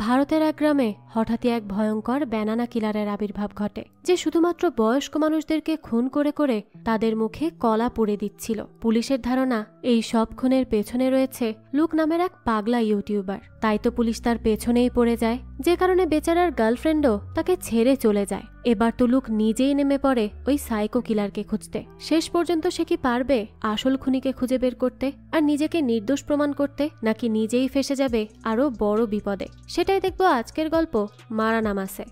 ভারতের এক গ্রামে হঠাৎই এক ভয়ঙ্কর ব্যানানা কিলারের আবির্ভাব ঘটে, যে শুধুমাত্র বয়স্ক মানুষদেরকে খুন করে করে তাদের মুখে কলা পুড়ে দিচ্ছিল। পুলিশের ধারণা এই সব খুনের পেছনে রয়েছে লুক নামের এক পাগলা ইউটিউবার। তাই তো পুলিশ তার পেছনেই পড়ে যায়, যে কারণে বেচারার গার্লফ্রেন্ডও তাকে ছেড়ে চলে যায়। এবার তো লুক নিজেই নেমে পড়ে ওই সাইকো কিলারকে খুঁজতে। শেষ পর্যন্ত সে কি পারবে আসল খুনিকে খুঁজে বের করতে আর নিজেকে নির্দোষ প্রমাণ করতে, নাকি নিজেই ফেসে যাবে আরো বড় বিপদে? সেটাই দেখবো আজকের গল্প মারা নামাসে।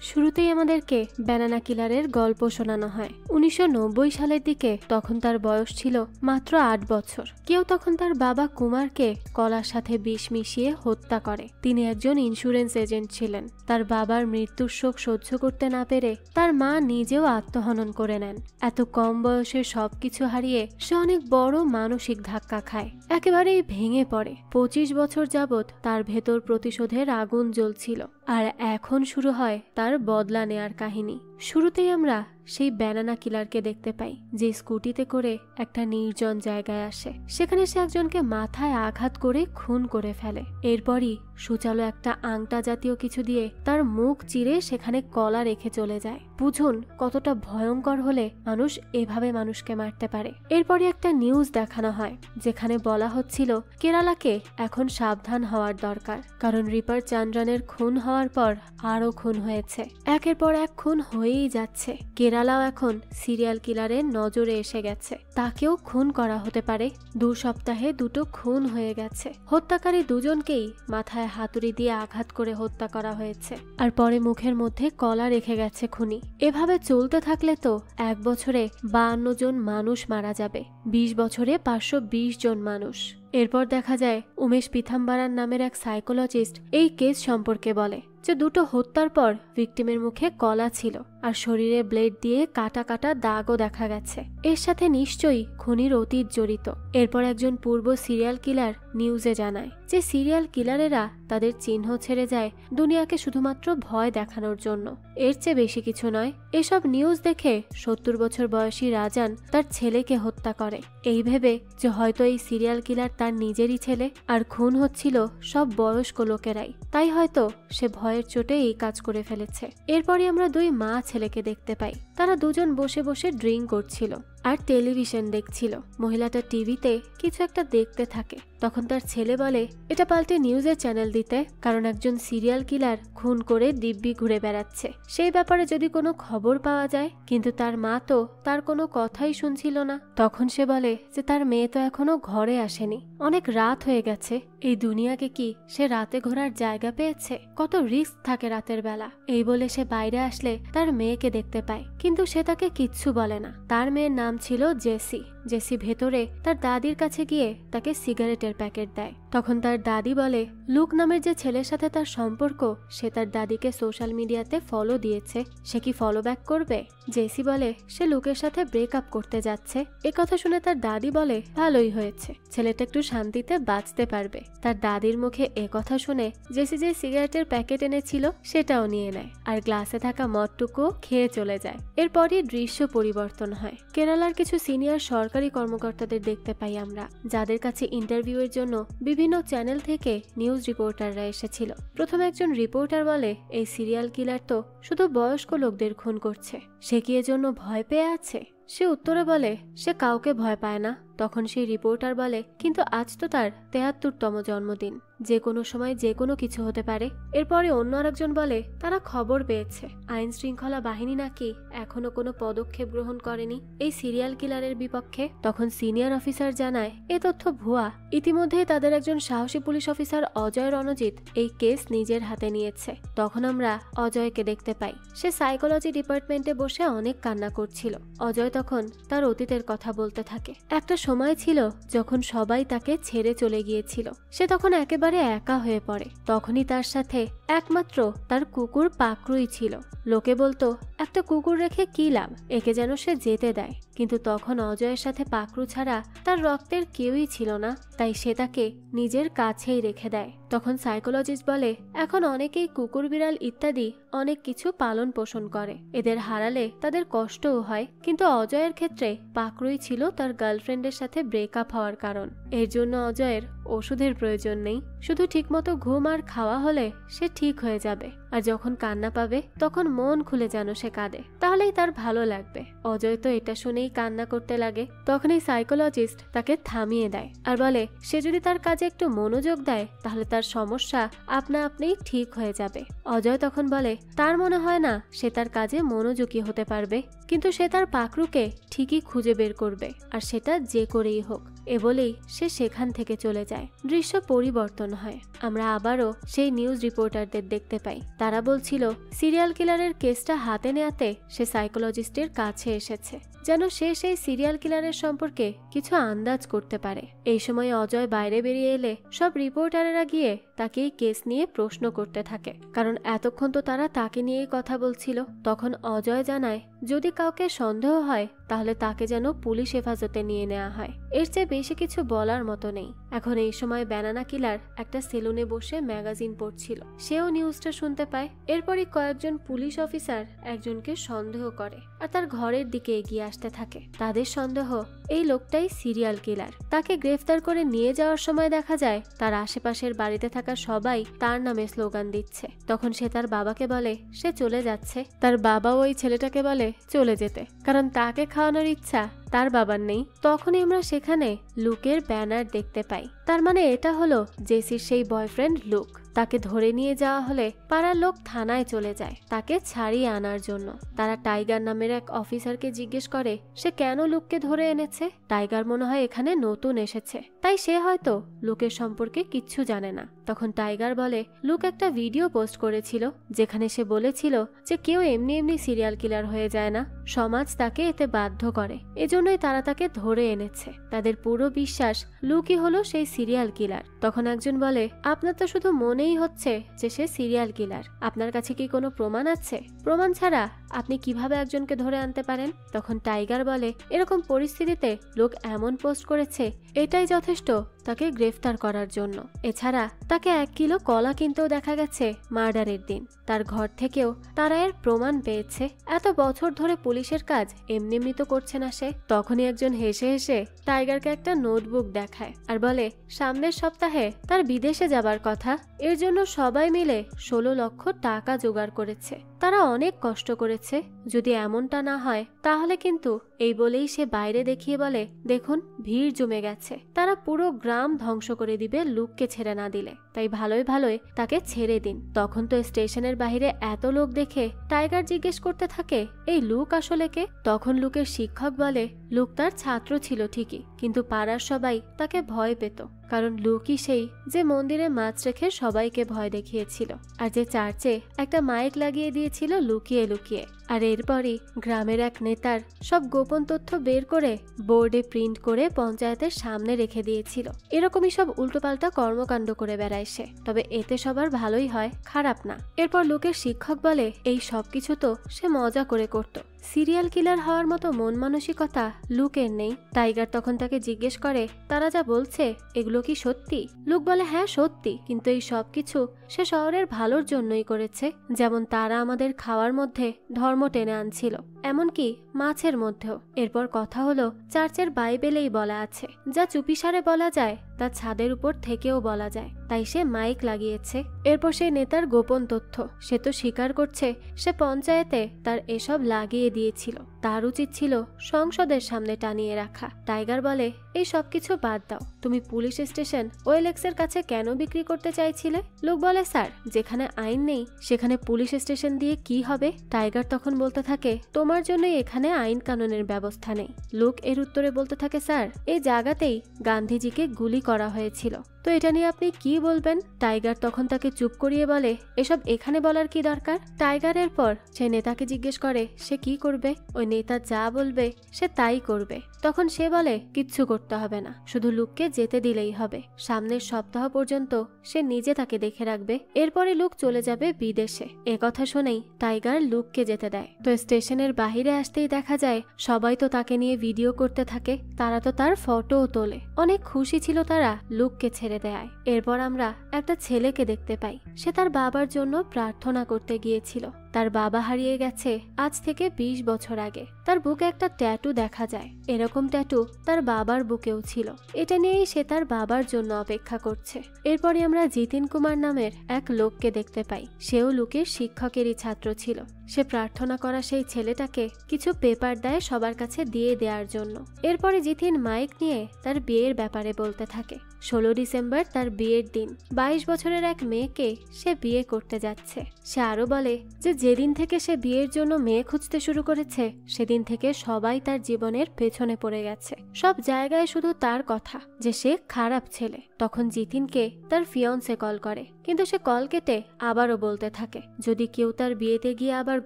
শুরুতেই আমাদেরকে ব্যানানা কিলারের গল্প শোনানো হয় 1990 সালের দিকে। তখন তার বয়স ছিল মাত্র 8 বছর। কেউ তখন তার বাবা কুমারকে কলার সাথে বিষ মিশিয়ে হত্যা করে। তিনি একজন ইন্স্যুরেন্স এজেন্ট ছিলেন। তার বাবার মৃত্যুর শোক সহ্য করতে না পেরে তার মা নিজেও আত্মহনন করে নেন। এত কম বয়সে সবকিছু হারিয়ে সে অনেক বড় মানসিক ধাক্কা খায়, একেবারেই ভেঙে পড়ে। 25 বছর যাবৎ তার ভেতর প্রতিশোধের আগুন জ্বলছিল, আর এখন শুরু হয় তার বদলা নেয়ার কাহিনী। শুরুতেই আমরা সেই ব্যানানা কিলারকে দেখতে পাই, যে স্কুটিতে করে একটা নির্জন জায়গায় আসে। সেখানে সে একজনকে মাথায় আঘাত করে খুন করে ফেলে। এরপরই সুচালো একটা আংটা জাতীয় কিছু দিয়ে তার মুখ চিরে সেখানে কলা রেখে চলে যায়। বুঝুন কতটা ভয়ঙ্কর হলে মানুষ এভাবে মানুষকে মারতে পারে। এরপরই একটা নিউজ দেখানো হয়, যেখানে বলা হচ্ছিল কেরালাকে এখন সাবধান হওয়ার দরকার, কারণ রিপার চান্দ্রানের খুন হওয়ার পর আরো খুন হয়েছে। একের পর এক খুন হয়েই যাচ্ছে। কেরালাও এখন সিরিয়াল কিলারের নজরে এসে গেছে। তাকেও খুন করা হতে পারে। 2 সপ্তাহে 2টো খুন হয়ে গেছে। হত্যাকারী দুজনকেই মাথায় হাতুড়ি দিয়ে আঘাত করে হত্যা করা হয়েছে, আর পরে মুখের মধ্যে কলা রেখে গেছে খুনি। এভাবে চলতে থাকলে তো 1 বছরে 52 জন মানুষ মারা যাবে, 20 বছরে 520 জন মানুষ। এরপর দেখা যায় উমেশ পিথাম্বারান নামের এক সাইকোলজিস্ট এই কেস সম্পর্কে বলে যে 2টো হত্যার পর ভিকটিমের মুখে কলা ছিল, আর শরীরে ব্লেড দিয়ে কাটা কাটা দাগও দেখা গেছে। এর সাথে নিশ্চয়ই খুনির অতীত জড়িত। এরপর একজন পূর্ব সিরিয়াল কিলার নিউজে জানায় যে সিরিয়াল কিলারেরা তাদের চিহ্ন ছেড়ে যায় দুনিয়াকে শুধুমাত্র ভয় দেখানোর জন্য, এর চেয়ে বেশি কিছু নয়। এসব নিউজ দেখে 70 বছর বয়সী রাজান তার ছেলেকে হত্যা করে, এই ভেবে যে হয়তো এই সিরিয়াল কিলার তার নিজেরই ছেলে, আর খুন হচ্ছিল সব বয়স্ক লোকেরাই, তাই হয়তো সে ভয়ের চোটে এই কাজ করে ফেলেছে। এরপরই আমরা 2 মা ছেলেকে দেখতে পাই। তারা দুজন বসে বসে ড্রিঙ্ক করছিল আর টেলিভিশন দেখছিল। মহিলাটা টিভিতে কিছু একটা দেখতে থাকে। তখন তার ছেলে বলে এটা পাল্টে নিউজের চ্যানেল দিতে, কারণ একজন সিরিয়াল কিলার খুন করে দিব্যি ঘুরে বেড়াচ্ছে, সেই ব্যাপারে যদি কোনো খবর পাওয়া যায়। কিন্তু তার মা তো তার কোনো কথাই শুনছিল না। তখন সে বলে যে তার মেয়ে তো এখনো ঘরে আসেনি, অনেক রাত হয়ে গেছে। এই দুনিয়াকে কি সে রাতে ঘোরার জায়গা পেয়েছে? কত রিস্ক থাকে রাতের বেলা। এই বলে সে বাইরে আসলে তার মেয়েকে দেখতে পায়, কিন্তু সে তাকে কিচ্ছু বলে না। তার মেয়ের নাম ছিল জেসি। জেসি ভেতরে তার দাদির কাছে গিয়ে তাকে সিগারেটের প্যাকেট দেয়। তখন তার দাদি বলে লুক নামের যে ছেলের সাথে তার সম্পর্ক, সে তার দাদিকে সোশ্যাল মিডিয়াতে ফলো দিয়েছে, সে কি ফলো ব্যাক করবে? জেসি বলে সে লুকের সাথে ব্রেকআপ করতে যাচ্ছে। কথা শুনে তার দাদি বলে ভালোই হয়েছে, ছেলেটা একটু শান্তিতে বাঁচতে পারবে। তার দাদির মুখে কথা শুনে জেসি যে সিগারেটের প্যাকেট এনেছিল সেটাও নিয়ে নেয়, আর গ্লাসে থাকা মদটুকু খেয়ে চলে যায়। এরপরই দৃশ্য পরিবর্তন হয়। কেরালার কিছু সিনিয়র সরকারি কর্মকর্তাদের দেখতে পাই আমরা, যাদের কাছে ইন্টারভিউয়ের জন্য বিভিন্ন চ্যানেল থেকে নিউজ রিপোর্টাররা এসেছিল। প্রথমে একজন রিপোর্টার বলে এই সিরিয়াল কিলার তো শুধু বয়স্ক লোকদের খুন করছে, সে কি এজন্য ভয় পেয়ে আছে? সে উত্তরে বলে সে কাউকে ভয় পায় না। তখন সেই রিপোর্টার বলে কিন্তু আজ তো তার 73তম জন্মদিন, যে কোনো সময় যে কোনো কিছু হতে পারে। এরপরে অন্য আরেকজন বলে তারা খবর পেয়েছে আইন শৃঙ্খলা বাহিনী নাকি এখনো কোনো পদক্ষেপ গ্রহণ করেনি এই সিরিয়াল কিলারের বিপক্ষে। তখন সিনিয়র অফিসার জানায় এ তথ্য ভুয়া। ইতিমধ্যেই তাদের একজন সাহসী পুলিশ অফিসার অজয় রণজিৎ এই কেস নিজের হাতে নিয়েছে। তখন আমরা অজয়কে দেখতে পাই। সে সাইকোলজি ডিপার্টমেন্টে বসে অনেক কান্না করছিল। অজয় তখন তার অতীতের কথা বলতে থাকে। একটা সময় ছিল যখন সবাই তাকে ছেড়ে চলে গিয়েছিল। সে তখন একেবারে একা হয়ে পড়ে। তখনই তার সাথে একমাত্র তার কুকুর পাকরুই ছিল। লোকে বলতো একটা কুকুর রেখে কি লাভ, একে যেন সে যেতে দেয়। কিন্তু তখন অজয়ের সাথে পাকরু ছাড়া তার রক্তের কেউই ছিল না, তাই সে তাকে নিজের কাছেই রেখে দেয়। তখন সাইকোলজিস্ট বলে এখন অনেকেই কুকুর বিড়াল ইত্যাদি অনেক কিছু পালন পোষণ করে, এদের হারালে তাদের কষ্টও হয়। কিন্তু অজয়ের ক্ষেত্রে পাকরুই ছিল তার গার্লফ্রেন্ডের সাথে ব্রেকআপ হওয়ার কারণ। এর জন্য অজয়ের ওষুধের প্রয়োজন নেই, শুধু ঠিকমতো ঘুম আর খাওয়া হলে সে ঠিক হয়ে যাবে। আর যখন কান্না পাবে তখন মন খুলে যেন সে কাঁদে, তাহলেই তার ভালো লাগবে। অজয় তো এটা শুনেই কান্না করতে লাগে। তখনই সাইকোলজিস্ট তাকে থামিয়ে দেয় আর বলে সে যদি তার কাজে একটু মনোযোগ দেয় তাহলে তার সমস্যা আপনা আপনিই ঠিক হয়ে যাবে। অজয় তখন বলে তার মনে হয় না সে তার কাজে মনোযোগী হতে পারবে, কিন্তু সে তার পাকরুকে ঠিকই খুঁজে বের করবে, আর সেটা যে করেই হোক। এ বলেই সে সেখান থেকে চলে যায়। দৃশ্য পরিবর্তন হয়। আমরা আবারও সেই নিউজ রিপোর্টারদের দেখতে পাই। তারা বলছিল সিরিয়াল কিলারের কেসটা হাতে নেয়াতে সে সাইকোলজিস্টের কাছে এসেছে, যেন সে সেই সিরিয়াল কিলারের সম্পর্কে কিছু আন্দাজ করতে পারে। এই সময় অজয় বাইরে বেরিয়ে এলে সব রিপোর্টারেরা গিয়ে তাকে এই কেস নিয়ে প্রশ্ন করতে থাকে, কারণ এতক্ষণ তো তারা তাকে নিয়েই কথা বলছিল। তখন অজয় জানায় যদি কাউকে সন্দেহ হয় তাহলে তাকে যেন পুলিশ হেফাজতে নিয়ে নেওয়া হয়। এর চেয়ে বেশি কিছু বলার মতো নেই। এখন এই সময় ব্যানানা কিলার একটা সেলুনে বসে ম্যাগাজিন পড়ছিল। সেও নিউজটা শুনতে পায়। এরপরই কয়েকজন পুলিশ অফিসার একজনকে সন্দেহ করে আর তার ঘরের দিকে এগিয়ে আসতে থাকে। তাদের সন্দেহ এই লোকটাই সিরিয়াল কিলার। তাকে গ্রেফতার করে নিয়ে যাওয়ার সময় দেখা যায় তার আশেপাশের বাড়িতে থাকা সবাই তার নামে স্লোগান দিচ্ছে। তখন সে তার বাবাকে বলে সে চলে যাচ্ছে। তার বাবাও ওই ছেলেটাকে বলে চলে যেতে, কারণ তাকে খাওয়ানোর ইচ্ছা তার বাবার নেই। তখনই আমরা সেখানে লুকের ব্যানার দেখতে পাই। তার মানে এটা হলো জেসির সেই বয়ফ্রেন্ড লুক। তাকে ধরে নিয়ে যাওয়া হলে পাড়ার লোক থানায় চলে যায় তাকে ছাড়িয়ে আনার জন্য। তারা টাইগার নামের এক অফিসারকে জিজ্ঞেস করে সে কেন লুককে ধরে এনেছে। টাইগার মনে হয় এখানে নতুন এসেছে, তাই সে হয়তো লুকের সম্পর্কে কিচ্ছু জানে না। তখন টাইগার বলে লুক একটা ভিডিও পোস্ট করেছিল যেখানে সে বলেছিল যে কেউ এমনি এমনি সিরিয়াল কিলার হয়ে যায় না, সমাজ তাকে এতে বাধ্য করে, এজন্যই তারা তাকে ধরে এনেছে। তাদের পুরো বিশ্বাস লুকই হলো সেই সিরিয়াল কিলার। তখন একজন বলে আপনার তো শুধু মনেই হচ্ছে যে সে সিরিয়াল কিলার, আপনার কাছে কি কোনো প্রমাণ আছে? প্রমাণ ছাড়া আপনি কিভাবে একজনকে ধরে আনতে পারেন? তখন টাইগার বলে এরকম পরিস্থিতিতে লোক এমন পোস্ট করেছে এটাই যথেষ্ট তাকে গ্রেফতার করার জন্য। এছাড়া তাকে 1 কিলো কলা কিনতেও দেখা গেছে মার্ডারের দিন। তার ঘর থেকেও তারা এর প্রমাণ পেয়েছে। এত বছর ধরে পুলিশের কাজ এমনি এমনি তো করছে না সে। তখনই একজন হেসে হেসে টাইগারকে একটা নোটবুক দেখায় আর বলে সামনের সপ্তাহে তার বিদেশে যাবার কথা, এর জন্য সবাই মিলে 16 লক্ষ টাকা জোগাড় করেছে। তারা অনেক কষ্ট করেছে, যদি এমনটা না হয় তাহলে কিন্তু। এই বলেই সে বাইরে দেখিয়ে বলে দেখুন ভিড় জমে গেছে, তারা পুরো গ্রাম ধ্বংস করে দিবে লুককে ছেড়ে না দিলে, তাই ভালোই ভালোই তাকে ছেড়ে দিন। তখন তো স্টেশনের বাইরে এত লোক দেখে টাইগার জিজ্ঞেস করতে থাকে এই লুক আসলে কে? তখন লুকের শিক্ষক বলে লুক তার ছাত্র ছিল ঠিকই, কিন্তু পাড়ার সবাই তাকে ভয় পেত, কারণ লুকই সেই যে মন্দিরে মাছ রেখে সবাইকে ভয় দেখিয়েছিল আর যে চার্চে একটা মাইক লাগিয়ে দিয়েছিল লুকিয়ে লুকিয়ে। আর এরপরই গ্রামের এক নেতার সব গোপন তথ্য বের করে বোর্ডে প্রিন্ট করে পঞ্চায়েতের সামনে রেখে দিয়েছিল। এরকমই সব উল্টোপাল্টা কর্মকাণ্ড করে বেড়ায় সে, তবে এতে সবার ভালোই হয়, খারাপ না। এরপর লোকের শিক্ষক বলে এই সবকিছু তো সে মজা করে করত, সিরিয়াল কিলার হওয়ার মতো মন মানসিকতা লুকের নেই। টাইগার তখন তাকে জিজ্ঞেস করে তারা যা বলছে এগুলো কি সত্যি? লুক বলে হ্যাঁ সত্যি, কিন্তু এই সবকিছু সে শহরের ভালোর জন্যই করেছে। যেমন তারা আমাদের খাওয়ার মধ্যে ধর্ম টেনে আনছিল, এমনকি মাছের মধ্যেও। এরপর কথা হলো চার্চের বাইবেলেই বলা আছে যা চুপিসারে বলা যায় তা ছাদের উপর থেকেও বলা যায়, তাই সে মাইক লাগিয়েছে। এরপর সেই নেতার গোপন তথ্য সে তো স্বীকার করছে সে পঞ্চায়েতে তার এসব লাগিয়ে দিয়েছিল, তার উচিত ছিল সংসদের সামনে টানিয়ে রাখা। টাইগার বলে এই সবকিছু বাদ দাও, তুমি পুলিশ স্টেশন ওয়েলেক্সের কাছে কেন বিক্রি করতে চাইছিলে? লোক বলে স্যার যেখানে আইন নেই সেখানে পুলিশ স্টেশন দিয়ে কি হবে? টাইগার তখন বলতে থাকে তোমার জন্যই এখানে আইন কানুনের ব্যবস্থা নেই। লোক এর উত্তরে বলতে থাকে স্যার এই জায়গাতেই গান্ধীজিকে গুলি করা হয়েছিল, তো এটা নিয়ে আপনি কি বলবেন? টাইগার তখন তাকে চুপ করিয়ে বলে এসব এখানে বলার কি দরকার? টাইগারের পর সে নেতাকে জিজ্ঞেস করে সে কি করবে? ওই নেতা যা বলবে সে তাই করবে। তখন সে বলে কিচ্ছু করতে হবে না, শুধু লুককে যেতে দিলেই হবে। সামনের সপ্তাহ পর্যন্ত সে নিজে তাকে দেখে রাখবে, এরপরে লুক চলে যাবে বিদেশে। এ কথা শুনেই টাইগার লুককে যেতে দেয়। তো স্টেশনের বাহিরে আসতেই দেখা যায় সবাই তো তাকে নিয়ে ভিডিও করতে থাকে, তারা তো তার ফটোও তোলে। অনেক খুশি ছিল তারা লুককে ছেড়ে দেয়। এরপর আমরা একটা ছেলেকে দেখতে পাই, সে তার বাবার জন্য প্রার্থনা করতে গিয়েছিল। তার বাবা হারিয়ে গেছে আজ থেকে 20 বছর আগে। তার বুকে একটা ট্যাটু দেখা যায়, এরকম ট্যাটু তার বাবার বুকেও ছিল। এটা নিয়েই সে তার বাবার জন্য অপেক্ষা করছে। এরপরে আমরা জিতিন কুমার নামের এক লোককে দেখতে পাই। সেও লুকের শিক্ষকেরই ছাত্র ছিল। সে প্রার্থনা করা সেই ছেলেটাকে কিছু পেপার দেয় সবার কাছে দিয়ে দেওয়ার জন্য। এরপরে জিতিন মাইক নিয়ে তার বিয়ের ব্যাপারে বলতে থাকে। 16 ডিসেম্বর তার বিয়ের দিন। 22 বছরের এক মেয়েকে সে বিয়ে করতে যাচ্ছে। সে আরো বলে যে যেদিন থেকে সে বিয়ের জন্য মেয়ে খুঁজতে শুরু করেছে সেদিন থেকে সবাই তার জীবনের পেছনে পড়ে গেছে। সব জায়গায় শুধু তার কথা যে সে খারাপ ছেলে। তখন জিতিনকে তার ফিয়ন্সে কল করে, কিন্তু সে কল কেটে আবারও বলতে থাকে যদি কেউ তার বিয়েতে গিয়ে আবার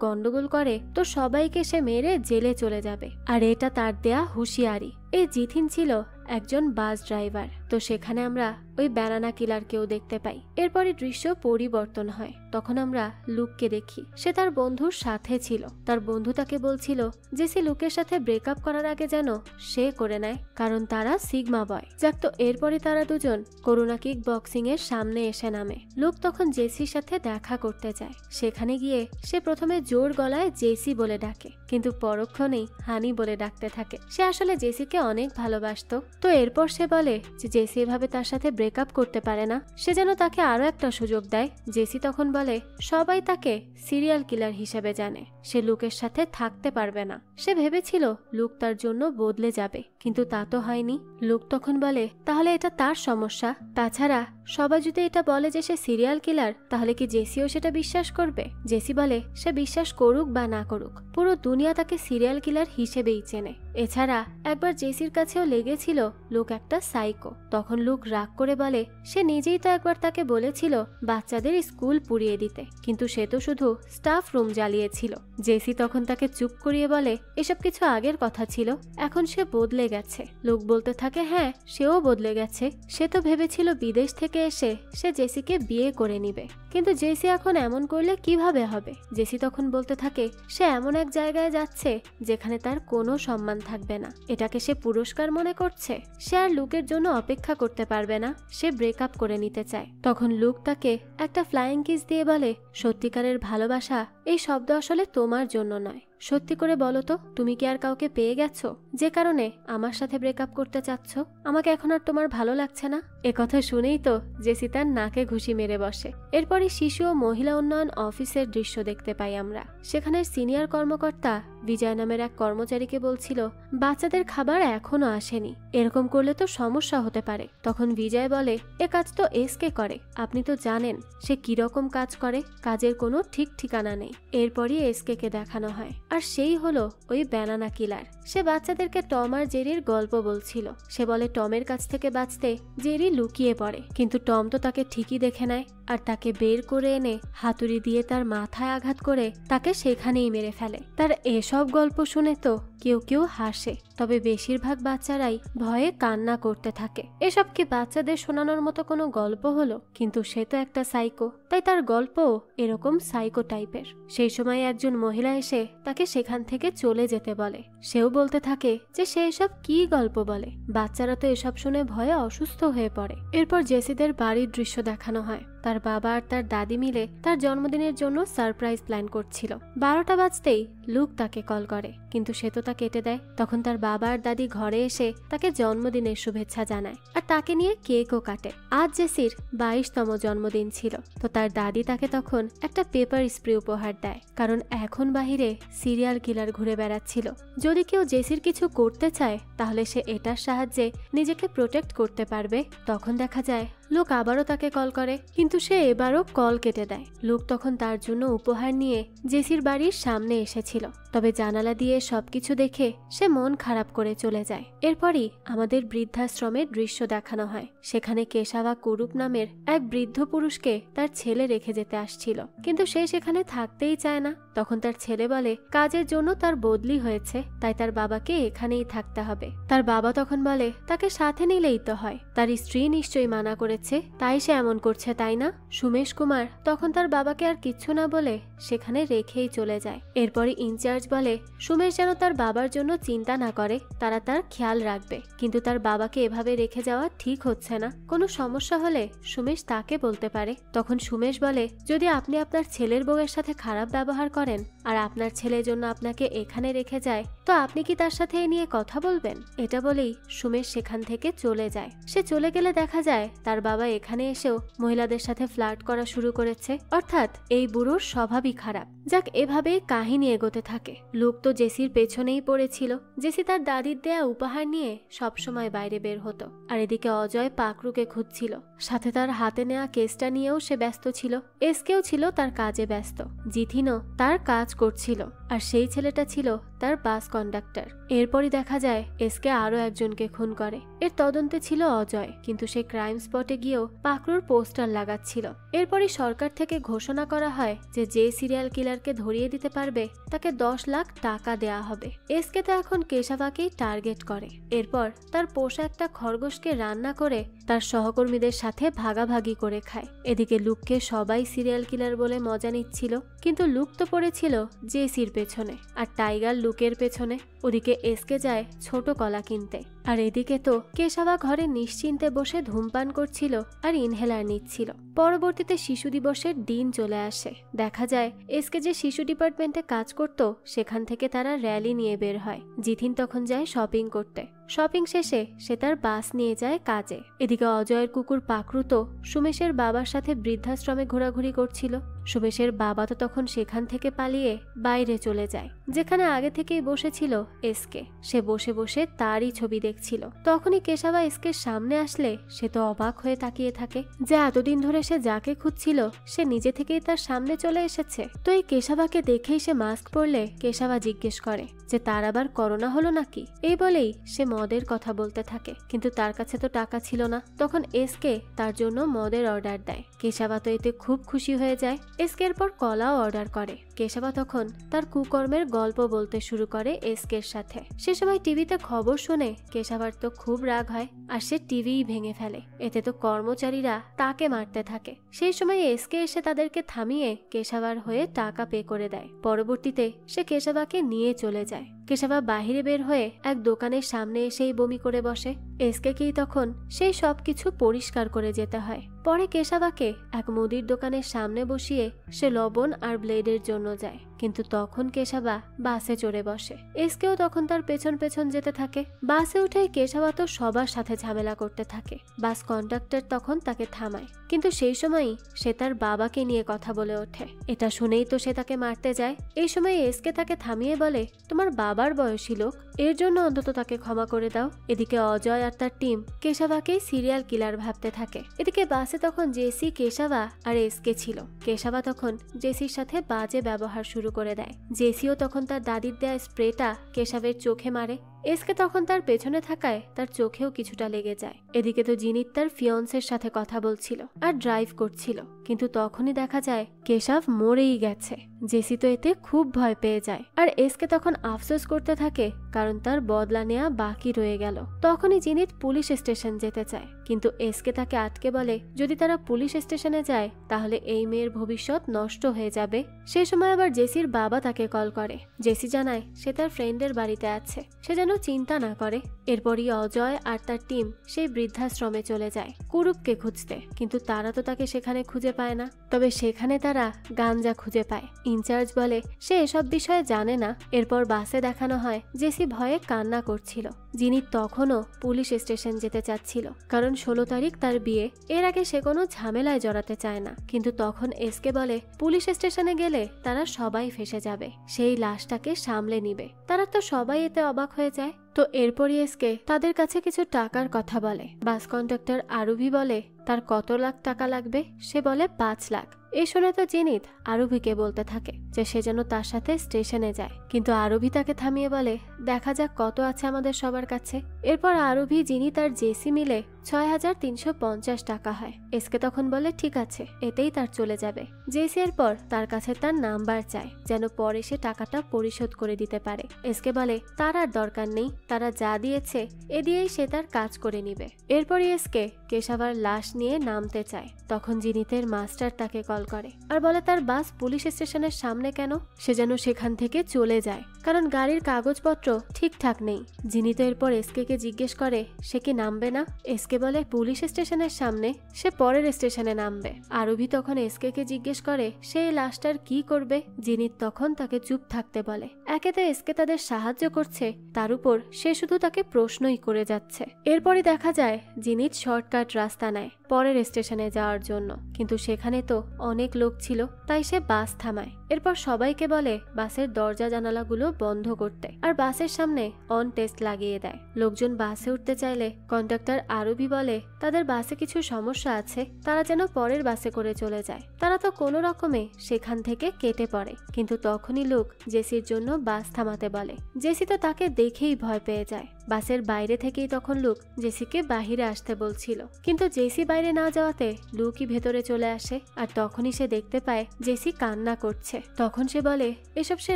গন্ডগোল করে তো সবাইকে সে মেরে জেলে চলে যাবে। আর এটা তার দেয়া হুঁশিয়ারি। এই জিতিন ছিল একজন বাস ড্রাইভার। তো সেখানে আমরা ওই ব্যানানা কিলারকেও দেখতে পাই। এরপরে দৃশ্য পরিবর্তন হয়। তখন আমরা লুককে দেখি। সে তার বন্ধুর সাথে ছিল। তার বন্ধু তাকে বলছিল যে সে লুকের সাথে ব্রেকআপ করার আগে যেন সে করে নেয়, কারণ তারা সিগমা বয়। যাক, তো এরপরে তারা দুজন করুণা কিক বক্সিং এর সামনে এসে নামে। লুক তখন জেসির সাথে দেখা করতে যায়। সেখানে গিয়ে সে প্রথমে জোর গলায় জেসি বলে ডাকে, কিন্তু পরক্ষণেই হানি বলে ডাকতে থাকে। সে আসলে জেসিকে অনেক ভালোবাসতো। তো এরপর সে বলে যে জেসি এভাবে তার সাথে ব্রেকআপ করতে পারে না, সে যেন তাকে আরো একটা সুযোগ দেয়। জেসি তখন বলে সবাই তাকে সিরিয়াল কিলার হিসেবে জানে, সে লুকের সাথে থাকতে পারবে না। সে ভেবেছিল লুক তার জন্য বদলে যাবে, কিন্তু তা তো হয়নি। লুক তখন বলে তাহলে এটা তার সমস্যা। তাছাড়া সবাই যদি এটা বলে যে সে সিরিয়াল কিলার, তাহলে কি জেসিও সেটা বিশ্বাস করবে? জেসি বলে সে বিশ্বাস করুক বা না করুক, পুরো দুনিয়া তাকে সিরিয়াল কিলার হিসেবেই চেনে। এছাড়া একবার জেসির কাছেও লেগেছিল লুক একটা সাইকো। তখন লুক রাগ করে বলে সে নিজেই তো একবার তাকে বলেছিল বাচ্চাদের স্কুল পুড়িয়ে দিতে, কিন্তু সে তো শুধু স্টাফ রুম জ্বালিয়েছিল। জেসি তখন তাকে চুপ করিয়ে বলে এসব কিছু আগের কথা ছিল, এখন সে বদলে গেছে। লুক বলতে থাকে হ্যাঁ, সেও বদলে গেছে। সে তো ভেবেছিল বিদেশ থেকে এসে সে জেসিকে বিয়ে করে নিবে, কিন্তু জেসি এখন এমন করলে কিভাবে হবে? জেসি তখন বলতে থাকে সে এমন এক জায়গায় যাচ্ছে যেখানে তার কোনো সম্মান থাকবে না। এটাকে সে পুরস্কার মনে করছে। সে আর লুকের জন্য অপেক্ষা করতে পারবে না, সে ব্রেকআপ করে নিতে চায়। তখন লুক তাকে একটা ফ্লাইং কিস দিয়ে বলে সত্যিকারের ভালোবাসা এই শব্দ আসলে তোমার জন্য নয়। সত্যি করে বলো তো, তুমি কি আর কাউকে পেয়ে গেছো যে কারণে আমার সাথে ব্রেকআপ করতে চাচ্ছ? আমাকে এখন আর তোমার ভালো লাগছে না? একথা শুনেই তো জেসি তার নাকে ঘুষি মেরে বসে। এরপরে শিশু ও মহিলা উন্নয়ন অফিসের দৃশ্য দেখতে পাই আমরা। সেখানে সিনিয়র কর্মকর্তা বিজয় নামের এক কর্মচারীকে বলছিল বাচ্চাদের খাবার এখনো আসেনি, এরকম করলে তো সমস্যা হতে পারে। তখন বিজয় বলে এ কাজ তো এসকে করে, আপনি তো জানেন সে কিরকম কাজ করে, কাজের কোনো ঠিক ঠিকানা নেই। এরপরই এসকে কে দেখানো হয়, আর সেই হলো ওই ব্যানানা কিলার। সে বাচ্চাদেরকে টম আর জেরির গল্প বলছিল। সে বলে টমের কাছ থেকে বাঁচতে জেরি লুকিয়ে পড়ে, কিন্তু টম তো তাকে ঠিকই দেখে নেয় আর তাকে বের করে এনে হাতুড়ি দিয়ে তার মাথায় আঘাত করে তাকে সেখানেই মেরে ফেলে। তার এসব গল্প শুনে তো কেউ কেউ হাসে, তবে বেশিরভাগ বাচ্চারাই ভয়ে কান্না করতে থাকে। এসব কি বাচ্চাদের শোনানোর মতো কোনো গল্প হলো? কিন্তু সে তো একটা সাইকো, তাই তার গল্পও এরকম সাইকো টাইপের। সেই সময় একজন মহিলা এসে তাকে সেখান থেকে চলে যেতে বলে। সেও বলতে থাকে যে সে এসব কি গল্প বলে, বাচ্চারা তো এসব শুনে ভয়ে অসুস্থ হয়ে পড়ে। এরপর জেসিদের বাড়ির দৃশ্য দেখানো হয়। তার বাবা আর তার দাদি মিলে তার জন্মদিনের জন্য সারপ্রাইজ প্ল্যান করছিল। 12টা বাজতেই লুক তাকে কল করে, কিন্তু সে তো তা কেটে দেয়। তখন তার বাবা আর দাদি ঘরে এসে তাকে জন্মদিনের শুভেচ্ছা জানায় আর তাকে নিয়ে কেকও কাটে। আজ জেসির 22তম জন্মদিন ছিল। তো তার দাদি তাকে তখন একটা পেপার স্প্রে উপহার দেয়, কারণ এখন বাহিরে সিরিয়াল কিলার ঘুরে বেড়াচ্ছিল। যদি কেউ জেসির কিছু করতে চায় তাহলে সে এটার সাহায্যে নিজেকে প্রোটেক্ট করতে পারবে। তখন দেখা যায় লুক আবারও তাকে কল করে, কিন্তু সে এবারও কল কেটে দেয়। লুক তখন তার জন্য উপহার নিয়ে জেসির বাড়ির সামনে এসেছিল, তবে জানালা দিয়ে সবকিছু দেখে সে মন খারাপ করে চলে যায়। এরপরই আমাদের বৃদ্ধাশ্রমের দৃশ্য দেখানো হয়। সেখানে কেশাবা কুরুপ নামের এক বৃদ্ধ পুরুষকে তার ছেলে রেখে যেতে আসছিল, কিন্তু সে সেখানে থাকতেই চায় না। তখন তার ছেলে বলে কাজের জন্য তার বদলি হয়েছে, তাই তার বাবাকে এখানেই থাকতে হবে। তার বাবা তখন বলে তাকে সাথে নিলেই তো হয়। তার স্ত্রী নিশ্চয়ই মানা করেছে হয়েছে তাই সে এমন করছে, তাই না? সুমেশ কুমার তখন তার বাবাকে আর কিচ্ছু না বলে সেখানে রেখেই চলে যায়। এরপরে ইনচার্জ বলে সুমেশ যেন তার বাবার জন্য চিন্তা না করে, তারা তার খেয়াল রাখবে। কিন্তু তার বাবাকে এভাবে রেখে যাওয়া ঠিক হচ্ছে না, কোনো সমস্যা হলে সুমেশ তাকে বলতে পারে। তখন সুমেশ বলে যদি আপনি আপনার ছেলের বউয়ের সাথে খারাপ ব্যবহার করেন আর আপনার ছেলের জন্য আপনাকে এখানে রেখে যায়, তো আপনি কি তার সাথে এ নিয়ে কথা বলবেন? এটা বলেই সুমেশ সেখান থেকে চলে যায়। সে চলে গেলে দেখা যায় তার বাবা এখানে এসেও মহিলাদের সাথে ফ্লার্ট করা শুরু করেছে। অর্থাৎ এই বুড়োর স্বভাবই খারাপ। যাক, এভাবেই কাহিনী এগোতে থাকে। লোক তো জেসির পেছনেই পড়েছিল। জেসি তার দাদির দেয়া উপহার নিয়ে সবসময় বাইরে বের হতো, আর এদিকে অজয় পাকরুকে খুঁজছিল। সাথে তার হাতে নেওয়া কেসটা নিয়েও সে ব্যস্ত ছিল। এসকেও ছিল তার কাজে ব্যস্ত। জিথিনও তার কাজ করছিল, আর সেই ছেলেটা ছিল তার বাস কন্ডাক্টর। এরপরই দেখা যায় এসকে আরো একজনকে খুন করে। এর তদন্তে ছিল অজয়, কিন্তু সে ক্রাইম স্পটে গিয়েও পাকরুর পোস্টার লাগাচ্ছিল। এরপরই সরকার থেকে ঘোষণা করা হয় যে সিরিয়াল কিলারকে ধরিয়ে দিতে পারবে তাকে 10 লাখ টাকা দেয়া হবে। এসকে তো এখন কেশাভাকেই টার্গেট করে। এরপর তার পোষা একটা খরগোশকে রান্না করে তার সহকর্মীদের সাথে ভাগাভাগি করে খায়। এদিকে লুককে সবাই সিরিয়াল কিলার বলে মজা নিচ্ছিল, কিন্তু লুক তো পড়েছিল জেসির পেছনে, আর টাইগার লুকের পেছনে। ওদিকে এসকে যায় ছোট কলা কিনতে, আর এদিকে তো কেশাভা ঘরে নিশ্চিন্তে বসে ধূমপান করছিল আর ইনহেলার নিচ্ছিল। পরবর্তীতে শিশু দিবসের দিন চলে আসে। দেখা যায় এসকে যে শিশু ডিপার্টমেন্টে কাজ করত সেখান থেকে তারা র্যালি নিয়ে বের হয়। জিথিন তখন যায় শপিং করতে। শপিং শেষে সে তার বাস নিয়ে যায় কাজে। এদিকে অজয়ের কুকুর পাকরু তো সুমেশের বাবার সাথে বৃদ্ধাশ্রমে ঘোরাঘুরি করছিল। সুমেশের বাবা তো তখন সেখান থেকে পালিয়ে বাইরে চলে যায়, যেখানে আগে থেকেই বসেছিল এসকে। সে বসে বসে তারই ছবি দেখছিল। তখনই কেশাভা এসকের সামনে আসলে সে তো অবাক হয়ে তাকিয়ে থাকে যে এতদিন ধরে সে যাকে খুঁজছিল সে নিজে থেকেই তার সামনে চলে এসেছে। তো এই কেশাভাকে দেখেই সে মাস্ক পরলে কেশাভা জিজ্ঞেস করে যে তার আবার করোনা হলো নাকি। এই বলেই সে মদের কথা বলতে থাকে, কিন্তু তার কাছে তো টাকা ছিল না। তখন এসকে তার জন্য মদের অর্ডার দেয়। কেশাভা তো এতে খুব খুশি হয়ে যায়। এসকের পর কলাও অর্ডার করে। কেশাভা তখন তার কুকর্মের গল্প বলতে শুরু করে এসকের সাথে। সে সময় টিভিতে খবর শুনে কেশাভার তো খুব রাগ হয়, আর সে টিভিই ভেঙে ফেলে। এতে তো কর্মচারীরা তাকে মারতে থাকে। সেই সময় এসকে এসে তাদেরকে থামিয়ে কেশাভার হয়ে টাকা পে করে দেয়। পরবর্তীতে সে কেশাভাকে নিয়ে চলে যায়। কেশাভা বাহিরে বের হয়ে এক দোকানের সামনে এসেই বমি করে বসে। এসকেকেই তখন সেই সবকিছু পরিষ্কার করে যেতে হয়। পরে কেশাভাকে এক মুদির দোকানের সামনে বসিয়ে সে লবণ আর ব্লেডের জন্য যায়, কিন্তু তখন কেশাভা বাসে চড়ে বসে। এসকেও তখন তার পেছন পেছন যেতে থাকে। বাসে উঠে কেশাভা তো সবার সাথে ঝামেলা করতে থাকে। বাস কন্ডাক্টর তখন তাকে থামায়, কিন্তু সেই সময়ই সে তার বাবাকে নিয়ে কথা বলে ওঠে। এটা শুনেই তো সে তাকে মারতে যায়। এই সময় এসকে তাকে থামিয়ে বলে তোমার বাবার বয়সী লোক, এর জন্য অন্তত তাকে ক্ষমা করে দাও। এদিকে অজয় আর তার টিম কেশাভাকে সিরিয়াল কিলার ভাবতে থাকে। এদিকে বাসে তখন জেসি, কেশাভা আর এসকে ছিল। কেশাভা তখন জেসির সাথে বাজে ব্যবহার শুরু করে দেয়। জেসিও তখন তার দাদির দেয়া স্প্রেটা কেশাভের চোখে মারে। এসকে তখন তার পেছনে থাকায় তার চোখেও কিছুটা লেগে যায়। এদিকে তো জিনিত তার ফিয়ন্সের সাথে কথা বলছিল আর ড্রাইভ করছিল, কিন্তু তখনই দেখা যায় কেশাভ মরেই গেছে। জেসি তো এতে খুব ভয় পেয়ে যায়, আর এসকে তখন আফসোস করতে থাকে কারণ তার বদলা নেওয়া বাকি রয়ে গেল। তখনই জিনিত পুলিশ স্টেশন যেতে চায়, কিন্তু এসকে তাকে আটকে বলে যদি তারা পুলিশ স্টেশনে যায় তাহলে এই মেয়ের ভবিষ্যৎ নষ্ট হয়ে যাবে। সেই সময় আবার জেসির বাবা তাকে কল করে। জেসি জানায় সে তার ফ্রেন্ডের বাড়িতে আছে, সে যেন চিন্তা না করে। এরপরই অজয় আর তার টিম সেই বৃদ্ধাশ্রমে চলে যায় কুরুপকে খুঁজতে, কিন্তু তারা তো তাকে সেখানে খুঁজে পায় না। তবে সেখানে তারা গাঞ্জা খুঁজে পায়। ইনচার্জ বলে সে এসব বিষয়ে জানে না। এরপর বাসে দেখানো হয় জেসি ভয়ে কান্না করছিল। যিনি তখনও পুলিশ স্টেশন যেতে চাচ্ছিল, কারণ 16 তারিখ তার বিয়ে। এর আগে সে কোনো ঝামেলায় জড়াতে চায় না, কিন্তু তখন এসকে বলে পুলিশ স্টেশনে গেলে তারা সবাই ফেসে যাবে, সেই লাশটাকে সামলে নিবে। তারা তো সবাই এতে অবাক হয়ে যায়। তো এরপরই এসকে তাদের কাছে কিছু টাকার কথা বলে। বাস কন্ডাক্টর আরুভি বলে তার কত লাখ টাকা লাগবে। সে বলে 5 লাখ। এ শুনে তো জিনিত আরবিকে বলতে থাকে যে সে যেন তার সাথে স্টেশনে যায়, কিন্তু আরবি তাকে থামিয়ে বলে দেখা যাক কত আছে আমাদের সবার কাছে। এরপর আরবি, জিনিত আর জেসি মিলে ৬,৩৫০ টাকা হয়। এসকে তখন বলে ঠিক আছে, এতেই তার চলে যাবে। জেসি এরপর তার কাছে তার নাম্বার চায় যেন পরে সে টাকাটা পরিশোধ করে দিতে পারে। এসকে বলে তার আর দরকার নেই, তারা যা দিয়েছে এ দিয়েই সে তার কাজ করে নিবে। এরপরই এসকে কেশাভার লাশ নিয়ে নামতে চায়। তখন জিনিতের মাস্টার তাকে কল করে আর বলে তার বাস পুলিশ স্টেশনের সামনে কেন, সে যেন সেখান থেকে চলে যায় কারণ গাড়ির কাগজপত্র ঠিকঠাক নেই। জিনিত এরপর এসকে কে জিজ্ঞেস করে সে কি নামবে না। এসকে বলে পুলিশ স্টেশনের সামনে, সে পরের স্টেশনে নামবে। আরবি তখন এসকে কে জিজ্ঞেস করে সে এই লাশটার কি করবে। জিনিত তখন তাকে চুপ থাকতে বলে। একেতে এসকে তাদের সাহায্য করছে, তার উপর সে শুধু তাকে প্রশ্নই করে যাচ্ছে। এরপরই দেখা যায় জিনিত শর্টকাট রাস্তা নেয় পরের স্টেশনে যাওয়ার জন্য, কিন্তু সেখানে তো অনেক লোক ছিল তাই সে বাস থামায়। এরপর সবাইকে বলে বাসের দরজা জানালাগুলো বন্ধ করতে আর বাসের সামনে অন টেস্ট লাগিয়ে দেয়। লোকজন বাসে উঠতে চাইলে কন্ডাক্টর আরবি বলে তাদের বাসে কিছু সমস্যা আছে, তারা যেন পরের বাসে করে চলে যায়। তারা তো কোনো রকমে সেখান থেকে কেটে পড়ে, কিন্তু তখনই লোক জেসির জন্য বাস থামাতে বলে। জেসি তো তাকে দেখেই ভয় পেয়ে যায়। বাসের বাইরে থেকেই তখন লুক জেসিকে বাহিরে আসতে বলছিল, কিন্তু জেসি বাইরে না যাওয়াতে লুকই ভেতরে চলে আসে আর তখনই সে দেখতে পায় জেসি কান্না করছে। তখন সে বলে এসব সে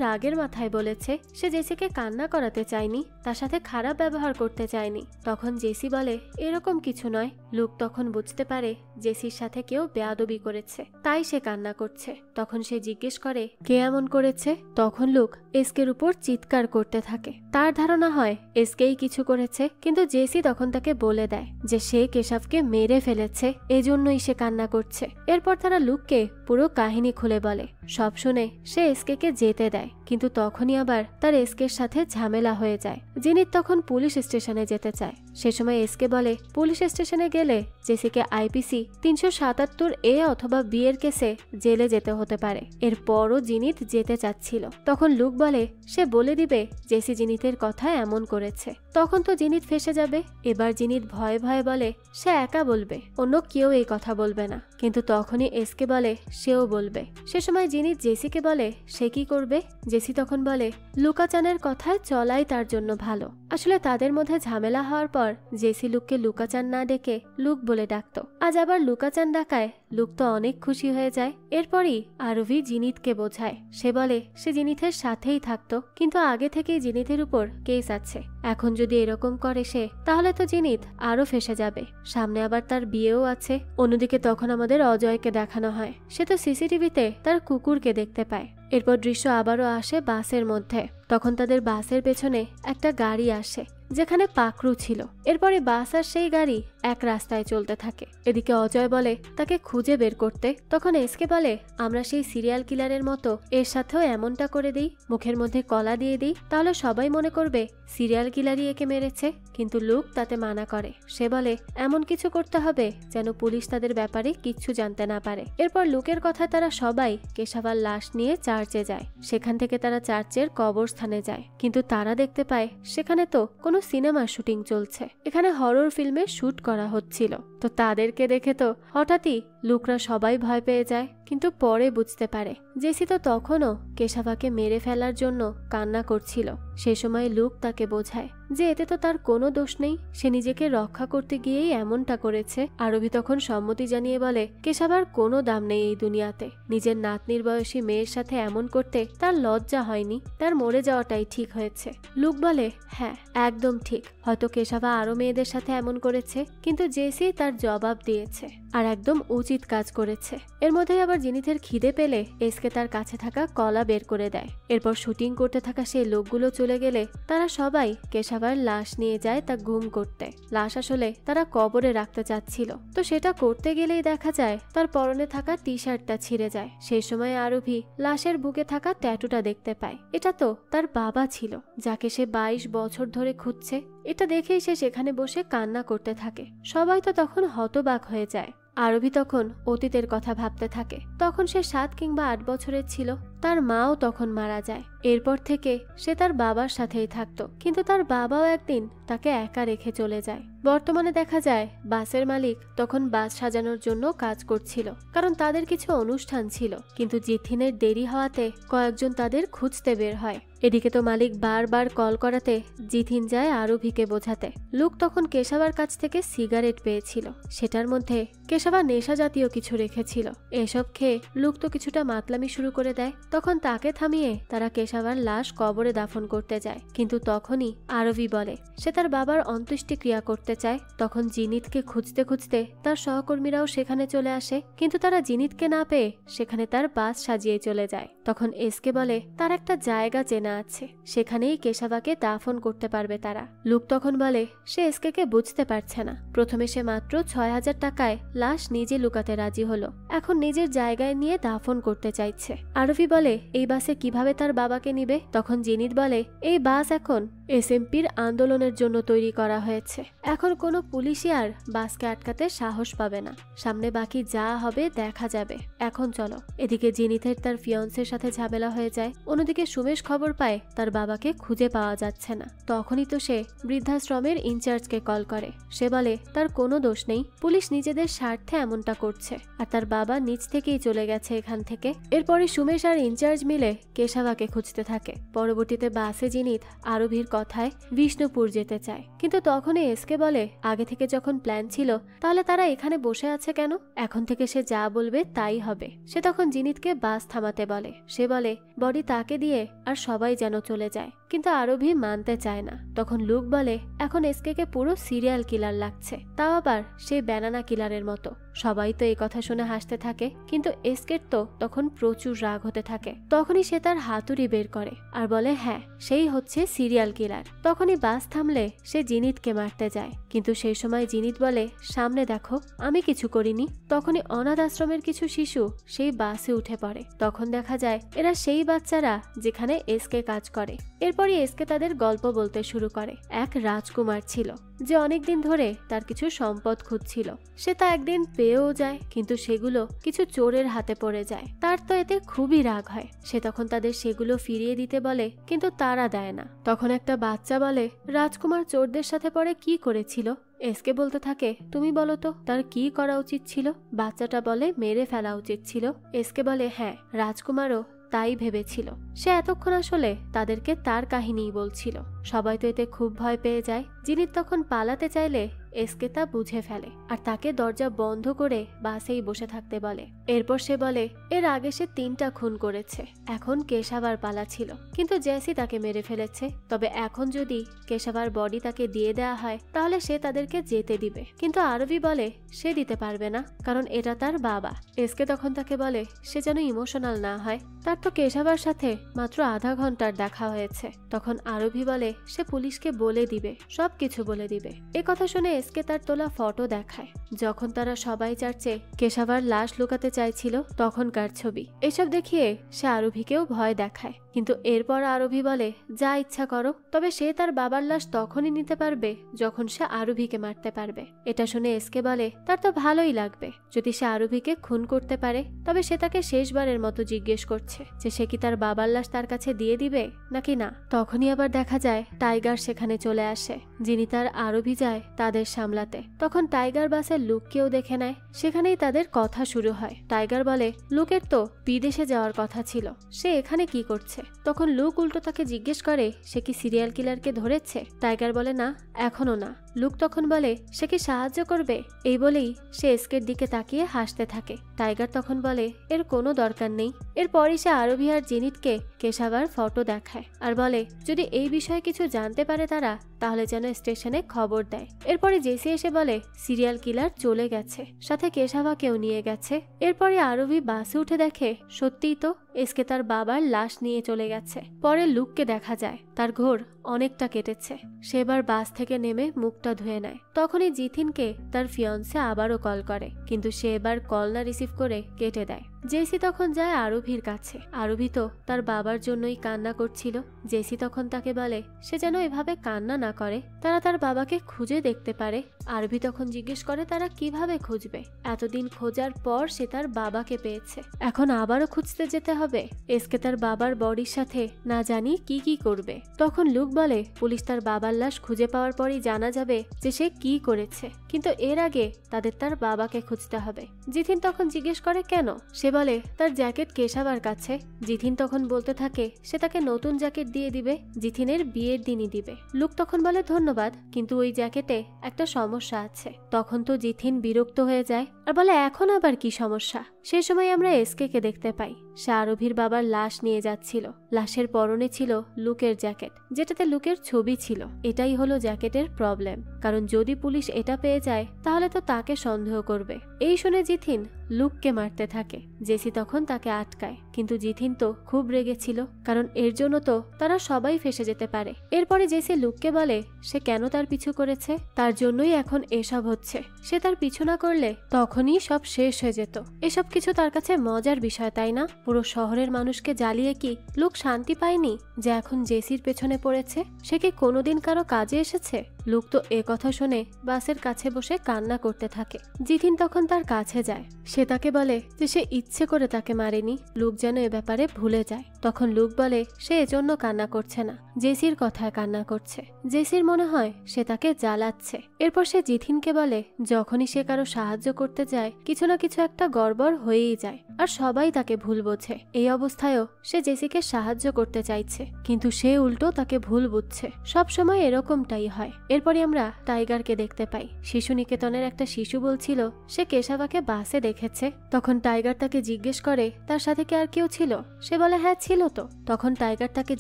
রাগের মাথায় বলেছে, সে জেসিকে কান্না করাতে চায়নি, তার সাথে খারাপ ব্যবহার করতে চায়নি। তখন জেসি বলে এরকম কিছু নয়। লুক তখন বুঝতে পারে জেসির সাথে কেউ বেয়াদবি করেছে, তাই সে কান্না করছে। তখন সে জিজ্ঞেস করে কে এমন করেছে। তখন লুক এসকের উপর চিৎকার করতে থাকে। তার ধারণা হয় এসকেই কিছু করেছে, কিন্তু জেসি তখন তাকে বলে দেয় যে সে কেশাবকে মেরে ফেলেছে, এজন্যই সে কান্না করছে। এরপর তারা লুককে পুরো কাহিনী খুলে বলে। সব শুনে সে এসকে কে যেতে দেয়, কিন্তু তখনই আবার তার এসকের সাথে ঝামেলা হয়ে যায়। জিনিত তখন পুলিশ স্টেশনে যেতে চায়। সে সময় এসকে বলে পুলিশ স্টেশনে গেলে জেসিকে আইপিসি ৩৭৭ অথবা বি এর কেসে জেলে যেতে হতে পারে। এরপরও জিনিত যেতে চাচ্ছিল। তখন লুক বলে সে বলে দিবে জেসি জিনিতের কথা এমন করেছে। তখন তো জিনিত ফেসে যাবে। এবার জিনিত ভয়ে ভয়ে বলে সে একা বলবে, অন্য কেউ এই কথা বলবে না। কিন্তু তখনই এসকে বলে সেও বলবে। সে সময় জিনিত জেসিকে বলে সে কি করবে। জেসি তখন বলে লুকাচানের কথায় চলাই তার জন্য ভালো। আসলে তাদের মধ্যে ঝামেলা হওয়ার পর জেসি লুককে লুকাচান না ডেকে লুক বলে ডাকত। আজ আবার লুকাচান ডাকায় লুক তো অনেক খুশি হয়ে যায়। এরপরই আরভি জিনিতকে বোঝায়। সে বলে সে জিনিতের সাথেই থাকতো, কিন্তু আগে থেকেই জিনিতের উপর কেস আছে। এখন যদি এরকম করে সে, তাহলে তো জিনিত আরো ফেসে যাবে। সামনে আবার তার বিয়েও আছে। অন্যদিকে তখন আমাদের অজয়কে দেখানো হয়। সে তো সিসিটিভিতে তার কুকুরকে দেখতে পায়। এরপর দৃশ্য আবারও আসে বাসের মধ্যে। তখন তাদের বাসের পেছনে একটা গাড়ি আসে যেখানে পাকরু ছিল। এরপরে বাস আর সেই গাড়ি এক রাস্তায় চলতে থাকে। এদিকে অজয় বলে তাকে খুঁজে বের করতে। তখন এসকে বলে আমরা সেই সিরিয়াল কিলারের মতো এর সাথেও এমনটা করে দিই, মুখের মধ্যে কলা দিয়ে দিই, তাহলে সবাই মনে করবে সিরিয়াল কিলারই একে মেরেছে। কিন্তু লুক তাতে মানা করে। সে বলে এমন কিছু করতে হবে যেন পুলিশ তাদের ব্যাপারে কিচ্ছু জানতে না পারে। এরপর লুকের কথা তারা সবাই কেশাভার লাশ নিয়ে চার্চে যায়। সেখান থেকে তারা চার্চের কবরস্থানে যায়, কিন্তু তারা দেখতে পায় সেখানে তো কোনো সিনেমার শুটিং চলছে। এখানে হরর ফিল্মের শুট করা হচ্ছিল। তো তাদেরকে দেখে তো হঠাৎই লুকরা সবাই ভয় পেয়ে যায়। কিন্তু পরে বুঝতে পারে জেসি তো তখনও কেশাভাকে মেরে ফেলার জন্য কান্না করছিল। সে সময় লুক তাকে বোঝায় যে এতে তো তার কোনো দোষ নেই, সে নিজেকে রক্ষা করতে গিয়েই এমনটা করেছে। আরবি তখন সম্মতি জানিয়ে বলে কেশাভার কোনো দাম নেই এই দুনিয়াতে। নিজের নাতনির বয়সী মেয়ের সাথে এমন করতে তার লজ্জা হয়নি, তার মরে যাওয়াটাই ঠিক হয়েছে। লুক বলে হ্যাঁ একদম ঠিক, হয়তো কেশাভা আরো মেয়েদের সাথে এমন করেছে, কিন্তু জেসি তার জবাব দিয়েছে আর একদম উচিত কাজ করেছে। এর মধ্যে আবার জিনিতের খিদে পেলে এসকে তার কাছে থাকা কলা বের করে দেয়। এরপর শুটিং করতে থাকা সেই লোকগুলো চলে গেলে তারা সবাই কেশাভার লাশ নিয়ে যায় তা গুম করতে। লাশ আসলে তারা কবরে রাখতে চাচ্ছিল, তো সেটা করতে গেলেই দেখা যায় তার পরনে থাকা টি শার্টটা ছিঁড়ে যায়। সেই সময় আরভি লাশের বুকে থাকা ট্যাটুটা দেখতে পায়। এটা তো তার বাবা ছিল, যাকে সে 22 বছর ধরে খুঁজছে। এটা দেখেই সে সেখানে বসে কান্না করতে থাকে। সবাই তো তখন হতবাক হয়ে যায়। আরবি তখন অতীতের কথা ভাবতে থাকে। তখন সে 7 কিংবা 8 বছরের ছিল। তার মাও তখন মারা যায়। এরপর থেকে সে তার বাবার সাথেই থাকতো, কিন্তু তার বাবাও একদিন তাকে একা রেখে চলে যায়। বর্তমানে দেখা যায় বাসের মালিক তখন বাস সাজানোর জন্য কাজ করছিল, কারণ তাদের কিছু অনুষ্ঠান ছিল, কিন্তু জিথিনের দেরি হওয়াতে কয়েকজন তাদের খুঁজতে বের হয়। এদিকে তো মালিক বারবার কল করাতে জিথিন যায় আরুভিকে বোঝাতে। লুক তখন কেশাবার কাছ থেকে সিগারেট পেয়েছিল, সেটার মধ্যে কেশাবা নেশা জাতীয় কিছু রেখেছিল। এসব খেয়ে লুক তো কিছুটা মাতলামি শুরু করে দেয়। তখন তাকে থামিয়ে তারা কেশাবার লাশ কবরে দাফন করতে যায়, কিন্তু তখনই আরভি বলে সে তার বাবার অন্ত্যেষ্টিক্রিয়া করতে চায়। তখন জিনিতকে খুঁজতে খুঁজতে তার সহকর্মীরাও সেখানে চলে আসে, কিন্তু তারা জিনিতকে না পেয়ে সেখানে তার বাস সাজিয়ে চলে যায়। তখন এসকে বলে তার একটা জায়গা চেনা আছে, সেখানেই কেশাবাকে দাফন করতে পারবে তারা। লুক তখন বলে সে এসকে বুঝতে পারছে না। প্রথমে সে মাত্র ৬,০০০ টাকায় লাশ নিজে লুকাতে রাজি হলো, এখন নিজের জায়গায় নিয়ে দাফন করতে চাইছে। আরভি বলে এই বাসে কিভাবে তার বাবাকে নিবে? তখন জিনিত বলে এই বাস এখন এসএমপির আন্দোলনের জন্য তৈরি করা হয়েছে, এখন কোনো পুলিশই আর বাসকে আটকাতে সাহস পাবে না, সামনে বাকি যা হবে দেখা যাবে, এখন চলো। এদিকে জিনিতের তার ফিয়ন্সের সাথে ঝামেলা হয়ে যায়। অন্যদিকে সুমেশ খবর পায় তার বাবাকে খুঁজে পাওয়া যাচ্ছে না। তখনই তো সে বৃদ্ধাশ্রমের ইনচার্জকে কল করে। সে বলে তার কোনো দোষ নেই, পুলিশ নিজেদের স্বার্থে এমনটা করছে, আর তার বাবা নিজ থেকেই চলে গেছে এখান থেকে। এরপরে সুমেশ আর ইনচার্জ মিলে কেশাবাকে খুঁজতে থাকে। পরবর্তীতে বাসে জিনিত আরভির কথায় বিষ্ণুপুর যেতে চায়, কিন্তু তখনই এসকে বলে আগে থেকে যখন প্ল্যান ছিল তাহলে তারা এখানে বসে আছে কেন? এখন থেকে সে যা বলবে তাই হবে। সে তখন জিনিতকে বাস থামাতে বলে। সে বলে বডি তাকে দিয়ে আর সবাই যেন চলে যায়, কিন্তু আরভি মানতে চায় না। তখন লুক বলে এখন এসকে পুরো সিরিয়াল কিলার লাগছে, তাও আবার সে ব্যানানা কিলারের মতো। সবাই তো এই কথা শুনে হাসতে থাকে, কিন্তু এসকের তো তখন প্রচুর রাগ হতে থাকে। তখনই সে তার হাতুড়ি বের করে আর বলে হ্যাঁ সেই হচ্ছে সিরিয়াল কিলার। তখনই বাস থামলে সে জিনিতকে মারতে যায়, কিন্তু সেই সময় জিনিত বলে সামনে দেখো আমি কিছু করিনি। তখনই অনাথ আশ্রমের কিছু শিশু সেই বাসে উঠে পড়ে। তখন দেখা যায় এরা সেই বাচ্চারা যেখানে এসকে কাজ করে। এরপরই এসকে তাদের গল্প বলতে শুরু করে। এক রাজকুমার ছিল যে অনেকদিন ধরে তার কিছু সম্পদ খুঁজছিল। সে তা একদিন পেয়েও যায়, কিন্তু সেগুলো কিছু চোরের হাতে পড়ে যায়। তার তো এতে খুবই রাগ হয়। সে তখন তাদের সেগুলো ফিরিয়ে দিতে বলে, কিন্তু তারা দেয় না। তখন একটা বাচ্চা বলে রাজকুমার চোরদের সাথে পরে কি করেছিল? এসকে বলতে থাকে তুমি বলো তো তার কি করা উচিত ছিল? বাচ্চাটা বলে মেরে ফেলা উচিত ছিল। এসকে বলে হ্যাঁ রাজকুমারও তাই ভেবেছিল। সে এতক্ষণ আসলে তাদেরকে তার কাহিনীই বলছিল। সবাই তো এতে খুব ভয় পেয়ে যায়। জিনিত তখন পালাতে চাইলে এসকে তা বুঝে ফেলে আর তাকে দরজা বন্ধ করে বাসেই বসে থাকতে বলে। এরপর সে বলে এর আগে সে 3টা খুন করেছে, এখন কেশাবার পালা ছিল, কিন্তু জেসি তাকে মেরে ফেলেছে। তবে এখন যদি কেশাবার বডি তাকে দিয়ে দেওয়া হয় তাহলে সে তাদেরকে যেতে দিবে, কিন্তু আরভি বলে সে দিতে পারবে না, কারণ এটা তার বাবা। এসকে তখন তাকে বলে সে যেন ইমোশনাল না হয়, তার তো কেশাবার সাথে মাত্র আধা ঘন্টার দেখা হয়েছে। তখন আরভি বলে সে পুলিশকে বলে দিবে, সবকিছু বলে দিবে। এ কথা শুনে এসকে তার তোলা ফটো দেখায়, যখন তারা সবাই চার্চে কেশাবার লাশ লুকাতে চাইছিল তখনকার ছবি। এসব দেখিয়ে সে আরভিকেও ভয় দেখায়, কিন্তু এরপর আরভি বলে যা ইচ্ছা করো, তবে সে তার বাবার লাশ তখনই নিতে পারবে যখন সে আরভিকে মারতে পারবে। এটা শুনে এসকে বলে তার তো ভালোই লাগবে, যদি সে আরভিকে খুন করতে পারে। তবে সে তাকে শেষবারের মতো জিজ্ঞেস করছে যে সে কি তার বাবার লাশ তার কাছে দিয়ে দিবে নাকি না। তখনই আবার দেখা যায় টাইগার সেখানে চলে আসে। যিনি তার আরভি যায় তাদের সামলাতে। তখন টাইগার বাসের লুককেও দেখে নেয়। সেখানেই তাদের কথা শুরু হয়। টাইগার বলে লুকের তো বিদেশে যাওয়ার কথা ছিল, সে এখানে কি করছে? তখন লুক উল্টো তাকে জিজ্ঞেস করে সে কি সিরিয়াল কিলারকে ধরেছে? টাইগার বলে না, এখনো না। লুক তখন বলে সে কি সাহায্য করবে? এই বলেই সে এসকের দিকে তাকিয়ে হাসতে থাকে। টাইগার তখন বলে এর কোনো দরকার নেই। এরপরই সে আরভি আর জিনিতকে কেশাবার ফটো দেখায় আর বলে যদি এই বিষয়ে কিছু জানতে পারে তারা তাহলে যেন স্টেশনে খবর দেয়। এরপরে জেসি এসে বলে সিরিয়াল কিলার চলে গেছে, সাথে কেশাবাকেও নিয়ে গেছে। এরপরে আরভি বাসে উঠে দেখে সত্যিই তো এসকে তার বাবার লাশ নিয়ে চলে গেছে। পরে লুককে দেখা যায় তার ঘোর অনেকটা কেটেছে। সেবার বাস থেকে নেমে মুখটা ধুয়ে নেয়। তখনই জিথিনকে তার ফিয়ন্সে আবারও কল করে, কিন্তু সে এবার কল না রিসিভ করে কেটে দেয়। জেসি তখন যায় আরভির কাছে। আরভি তো তার বাবার জন্যই কান্না করছিল। জেসি তখন তাকে বলে সে যেন এভাবে কান্না না করে, তারা তার বাবাকে খুঁজে দেখতে পারে। আরভি তখন জিজ্ঞেস করে তারা কিভাবে খুঁজবে, এতদিন খোঁজার পর সে তার বাবাকে পেয়েছে, এখন আবারও খুঁজতে যেতে হবে। এসকে তার বাবার বডির সাথে না জানি কি কি করবে। তখন লুক বলে পুলিশ তার বাবার লাশ খুঁজে পাওয়ার পরই জানা যাবে যে সে কি করেছে, কিন্তু এর আগে তাদের তার বাবাকে খুঁজতে হবে। জিথিন তখন জিজ্ঞেস করে কেন? সে বলে তার জ্যাকেট কেশাবার কাছে। জিথিন তখন বলতে থাকে সে তাকে নতুন জ্যাকেট দিয়ে দিবে, জিথিনের বিয়ের দিনই দিবে। লুক তখন বলে ধন্যবাদ, কিন্তু ওই জ্যাকেটে একটা সমস্যা আছে। তখন তো জিথিন বিরক্ত হয়ে যায় আর বলে এখন আবার কি সমস্যা? সে সময় আমরা এসকে কে দেখতে পাই, সে আরভির বাবার লাশ নিয়ে যাচ্ছিল। লাশের পরনে ছিল লুকের জ্যাকেট, যেটাতে লুকের ছবি ছিল। এটাই হলো জ্যাকেটের প্রবলেম, কারণ যদি পুলিশ এটা পেয়ে যায় তাহলে তো তাকে সন্দেহ করবে। এই শুনে জিথিন লুককে মারতে থাকে। জেসি তখন তাকে আটকায়, কিন্তু জিথিন তো খুব রেগেছিল, কারণ এর জন্য তো তারা সবাই ফেসে যেতে পারে। এরপরে জেসি লুককে বলে সে কেন তার পিছু করেছে, তার জন্যই এখন এসব হচ্ছে। সে তার পিছু না করলে তখনই সব শেষ হয়ে যেত। এসব কিছু তার কাছে মজার বিষয়, তাই না? পুরো শহরের মানুষকে জ্বালিয়ে কি লুক শান্তি পায়নি যে এখন জেসির পেছনে পড়েছে? সে কি কোনোদিন কারো কাজে এসেছে? লুক তো এ কথা শুনে বাসের কাছে বসে কান্না করতে থাকে। জিথিন তখন তার কাছে যায়, সে তাকে বলে যে সে ইচ্ছে করে তাকে মারেনি, লুক যেন এ ব্যাপারে ভুলে যায়। তখন লুক বলে সে এজন্য কান্না করছে না, জেসির কথায় কান্না করছে। জেসির মনে হয় সে তাকে জ্বালাচ্ছে। এরপর সে জিথিনকে বলে যখনই সে কারো সাহায্য করতে যায় কিছু না কিছু একটা গড়বড় হয়েই যায়, আর সবাই তাকে ভুল বোঝে। এই অবস্থায়ও সে জেসিকে সাহায্য করতে চাইছে, কিন্তু সে উল্টো তাকে ভুল বুঝছে। সবসময় এরকমটাই হয়। এরপরে আমরা টাইগারকে দেখতে পাই। শিশু নিকেতনের একটা শিশু বলছিল সে কেশাবাকে বাসে দেখেছে। তখন টাইগার তাকে জিজ্ঞেস করে তার সাথে কি আর কেউ ছিল? সে বলে হ্যাঁ ছিল তো। তখন টাইগার তাকে